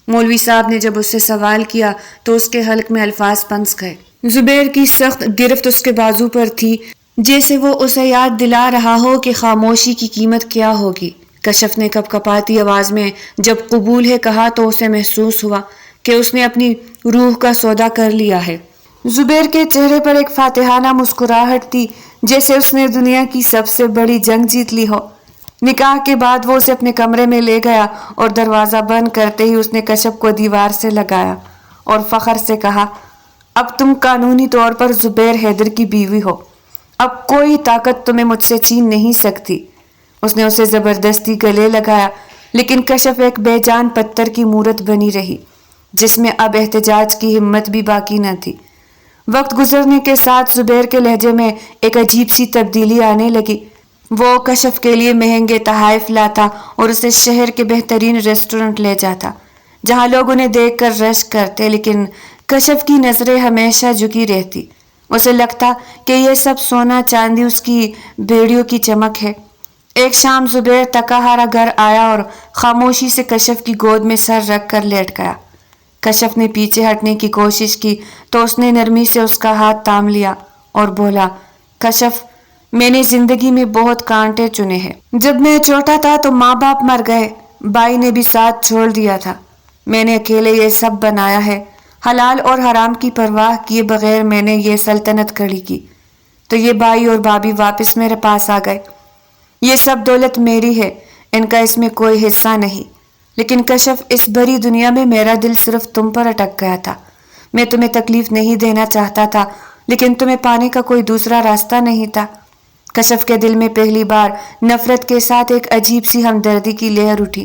مولوی صاحب نے جب اس سے سوال کیا تو اس کے حلق میں الفاظ پنس گئے۔ زبیر کی سخت گرفت اس کے بازو پر تھی، جیسے وہ اسے یاد دلا رہا ہو کہ خاموشی کی قیمت کیا ہوگی۔ کشف نے کپ کپاتی آواز میں جب قبول ہے کہا تو اسے محسوس ہوا کہ اس نے اپنی روح کا سودا کر لیا ہے۔ زبیر کے چہرے پر ایک فاتحانہ مسکراہٹ تھی، جیسے اس نے دنیا کی سب سے بڑی جنگ جیت لی ہو۔ نکاح کے بعد وہ اسے اپنے کمرے میں لے گیا اور دروازہ بند کرتے ہی اس نے کشف کو دیوار سے لگایا اور فخر سے کہا، اب تم قانونی طور پر زبیر حیدر کی بیوی ہو، اب کوئی طاقت تمہیں مجھ سے چھین نہیں سکتی۔ اس نے اسے زبردستی گلے لگایا، لیکن کشف ایک بے جان پتھر کی مورت بنی رہی جس میں اب احتجاج کی ہمت بھی باقی نہ تھی۔ وقت گزرنے کے ساتھ زبیر کے لہجے میں ایک عجیب سی تبدیلی آنے لگی۔ وہ کشف کے لیے مہنگے تحائف لاتا اور اسے شہر کے بہترین ریسٹورنٹ لے جاتا جہاں لوگ انہیں دیکھ کر رشک کرتے، لیکن کشف کی نظریں ہمیشہ جھکی رہتی۔ اسے لگتا کہ یہ سب سونا چاندی اس کی بیڑیوں کی چمک ہے۔ ایک شام زبیر تکا ہارا گھر آیا اور خاموشی سے کشف کی گود میں سر رکھ کر لیٹ گیا۔ کشف نے پیچھے ہٹنے کی کوشش کی تو اس نے نرمی سے اس کا ہاتھ تھام لیا اور بولا، کشف، میں نے زندگی میں بہت کانٹے چنے ہیں۔ جب میں چھوٹا تھا تو ماں باپ مر گئے، بھائی نے بھی ساتھ چھوڑ دیا تھا، میں نے اکیلے یہ سب بنایا ہے۔ حلال اور حرام کی پرواہ کیے بغیر میں نے یہ سلطنت کھڑی کی تو یہ بھائی اور بھابھی واپس میرے پاس آ گئے۔ یہ سب دولت میری ہے، ان کا اس میں کوئی حصہ نہیں۔ لیکن کشف، اس بھری دنیا میں میرا دل صرف تم پر اٹک گیا تھا۔ میں تمہیں تکلیف نہیں دینا چاہتا تھا، لیکن تمہیں پانے کا کوئی دوسرا راستہ نہیں تھا۔ کشف کے دل میں پہلی بار نفرت کے ساتھ ایک عجیب سی ہمدردی کی لہر اٹھی۔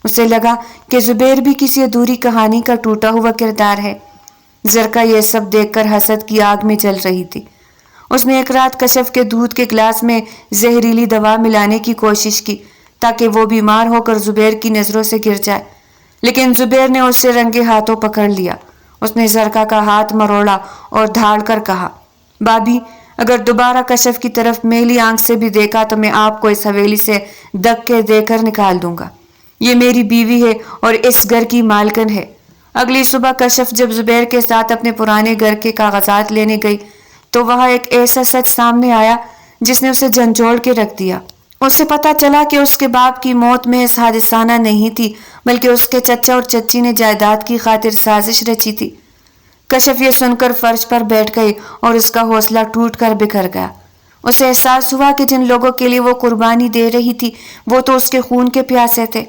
اسے لگا کہ زبیر بھی کسی ادھوری کہانی کا ٹوٹا ہوا کردار ہے۔ زرکا یہ سب دیکھ کر حسد کی آگ میں جل رہی تھی۔ اس نے ایک رات کشف کے دودھ کے گلاس میں زہریلی دوا ملانے کی کوشش کی تاکہ وہ بیمار ہو کر زبیر کی نظروں سے گر جائے، لیکن زبیر نے اسے رنگے ہاتھوں پکڑ لیا۔ اس نے زرکا کا ہاتھ مروڑا اور دھاڑ کر کہا، بابی، اگر دوبارہ کشف کی طرف میلی آنکھ سے بھی دیکھا تو میں آپ کو اس حویلی سے دھکے دے کر نکال دوں گا۔ یہ میری بیوی ہے اور اس گھر کی مالکن ہے۔ اگلی صبح کشف جب زبیر کے ساتھ اپنے پرانے گھر کے کاغذات لینے گئی تو وہاں ایک ایسا سچ سامنے آیا جس نے اسے جھنجھوڑ کے رکھ دیا۔ اسے پتا چلا کہ اس کے باپ کی موت محض حادثانہ نہیں تھی، بلکہ اس کے چچا اور چچی نے جائیداد کی خاطر سازش رچی تھی۔ کشف یہ سن کر فرش پر بیٹھ گئی اور اس کا حوصلہ ٹوٹ کر بکھر گیا۔ اسے احساس ہوا کہ جن لوگوں کے لیے وہ قربانی دے رہی تھی وہ تو اس کے خون کے پیاسے تھے۔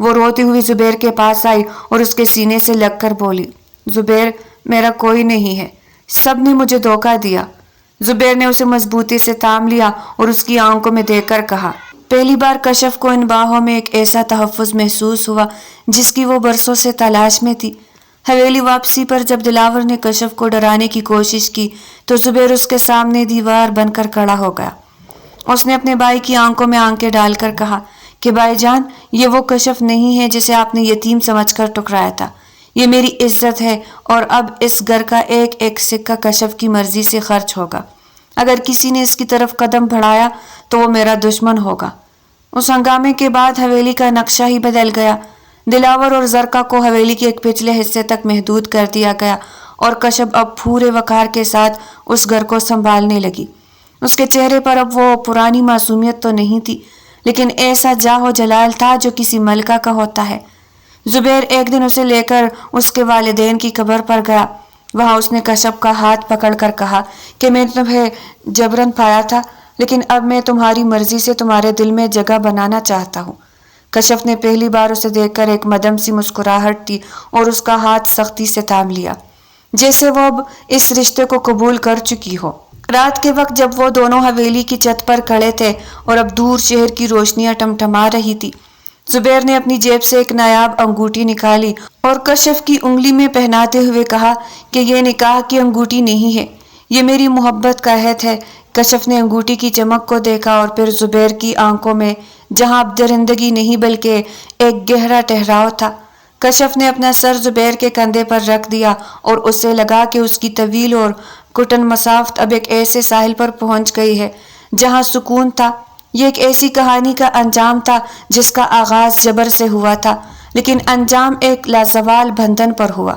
وہ روتی ہوئی زبیر کے پاس آئی اور اس کے سینے سے لگ کر بولی، زبیر، میرا کوئی نہیں ہے، سب نے مجھے دھوکہ دیا۔ زبیر نے اسے مضبوطی سے تھام لیا اور اس کی آنکھوں میں دیکھ کر کہا۔ پہلی بار کشف کو ان باہوں میں ایک ایسا تحفظ محسوس ہوا جس کی وہ برسوں سے تلاش میں تھی۔ حویلی واپسی پر جب دلاور نے کشف کو ڈرانے کی کوشش کی تو زبیر اس کے سامنے دیوار بن کر کھڑا ہو گیا۔ اس نے اپنے بھائی کی آنکھوں میں آنکھیں ڈال کر کہا کہ بھائی جان، یہ وہ کشف نہیں ہے جسے آپ نے یتیم سمجھ کر ٹکرایا تھا۔ یہ میری عزت ہے اور اب اس گھر کا ایک ایک سکہ کشف کی مرضی سے خرچ ہوگا۔ اگر کسی نے اس کی طرف قدم بڑھایا تو وہ میرا دشمن ہوگا۔ اس ہنگامے کے بعد حویلی کا نقشہ ہی بدل گیا۔ دلاور اور زرقا کو حویلی کے ایک پچھلے حصے تک محدود کر دیا گیا اور کشف اب پورے وقار کے ساتھ اس گھر کو سنبھالنے لگی۔ اس کے چہرے پر اب وہ پرانی معصومیت تو نہیں تھی، لیکن ایسا جاہ و جلال تھا جو کسی ملکہ کا ہوتا ہے۔ زبیر ایک دن اسے لے کر اس کے والدین کی قبر پر گیا۔ وہاں اس نے کشف کا ہاتھ پکڑ کر کہا کہ میں تمہیں جبرن پایا تھا، لیکن اب میں تمہاری مرضی سے تمہارے دل میں جگہ بنانا چاہتا ہوں۔ کشف نے پہلی بار اسے دیکھ کر ایک مدھم سی مسکراہٹ دی اور اس کا ہاتھ سختی سے تھام لیا، جیسے وہ اب اس رشتے کو قبول کر چکی ہو۔ رات کے وقت جب وہ دونوں حویلی کی چھت پر کھڑے تھے اور اب دور شہر کی روشنیاں ٹمٹما رہی تھی، زبیر نے اپنی جیب سے ایک نایاب انگوٹھی نکالی اور کشف کی انگلی میں پہناتے ہوئے کہا کہ یہ نکاح کی انگوٹھی نہیں ہے، یہ میری محبت کا عہد ہے۔ کشف نے انگوٹھی کی چمک کو دیکھا اور پھر زبیر کی آنکھوں میں جہاں اب درندگی نہیں بلکہ ایک گہرا ٹھہراؤ تھا۔ کشف نے اپنا سر زبیر کے کندھے پر رکھ دیا اور اسے لگا کہ اس کی طویل اور کٹن مسافت اب ایک ایسے ساحل پر پہنچ گئی ہے جہاں سکون تھا۔ یہ ایک ایسی کہانی کا انجام تھا جس کا آغاز جبر سے ہوا تھا، لیکن انجام ایک لازوال بندھن پر ہوا،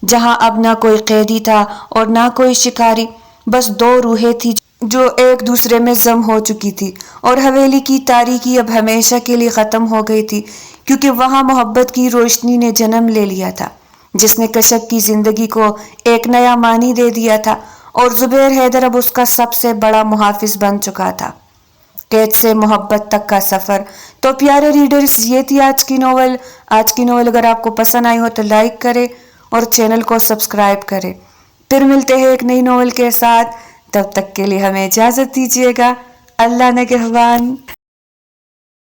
جہاں اب نہ کوئی قیدی تھا اور نہ کوئی شکاری، بس دو روحیں تھی جو ایک دوسرے میں ضم ہو چکی تھی۔ اور حویلی کی تاریکی اب ہمیشہ کے لیے ختم ہو گئی تھی، کیونکہ وہاں محبت کی روشنی نے جنم لے لیا تھا، جس نے کشف کی زندگی کو ایک نیا معنی دے دیا تھا، اور زبیر حیدر اب اس کا سب سے بڑا محافظ بن چکا تھا۔ قید سے محبت تک کا سفر۔ تو پیارے ریڈرز، یہ تھی آج کی ناول۔ اگر آپ کو پسند آئی ہو تو لائک کرے اور چینل کو سبسکرائب کرے۔ پھر ملتے ہیں ایک نئی ناول کے ساتھ، تب تک کے لیے ہمیں اجازت دیجیے گا۔ اللہ نگہبان۔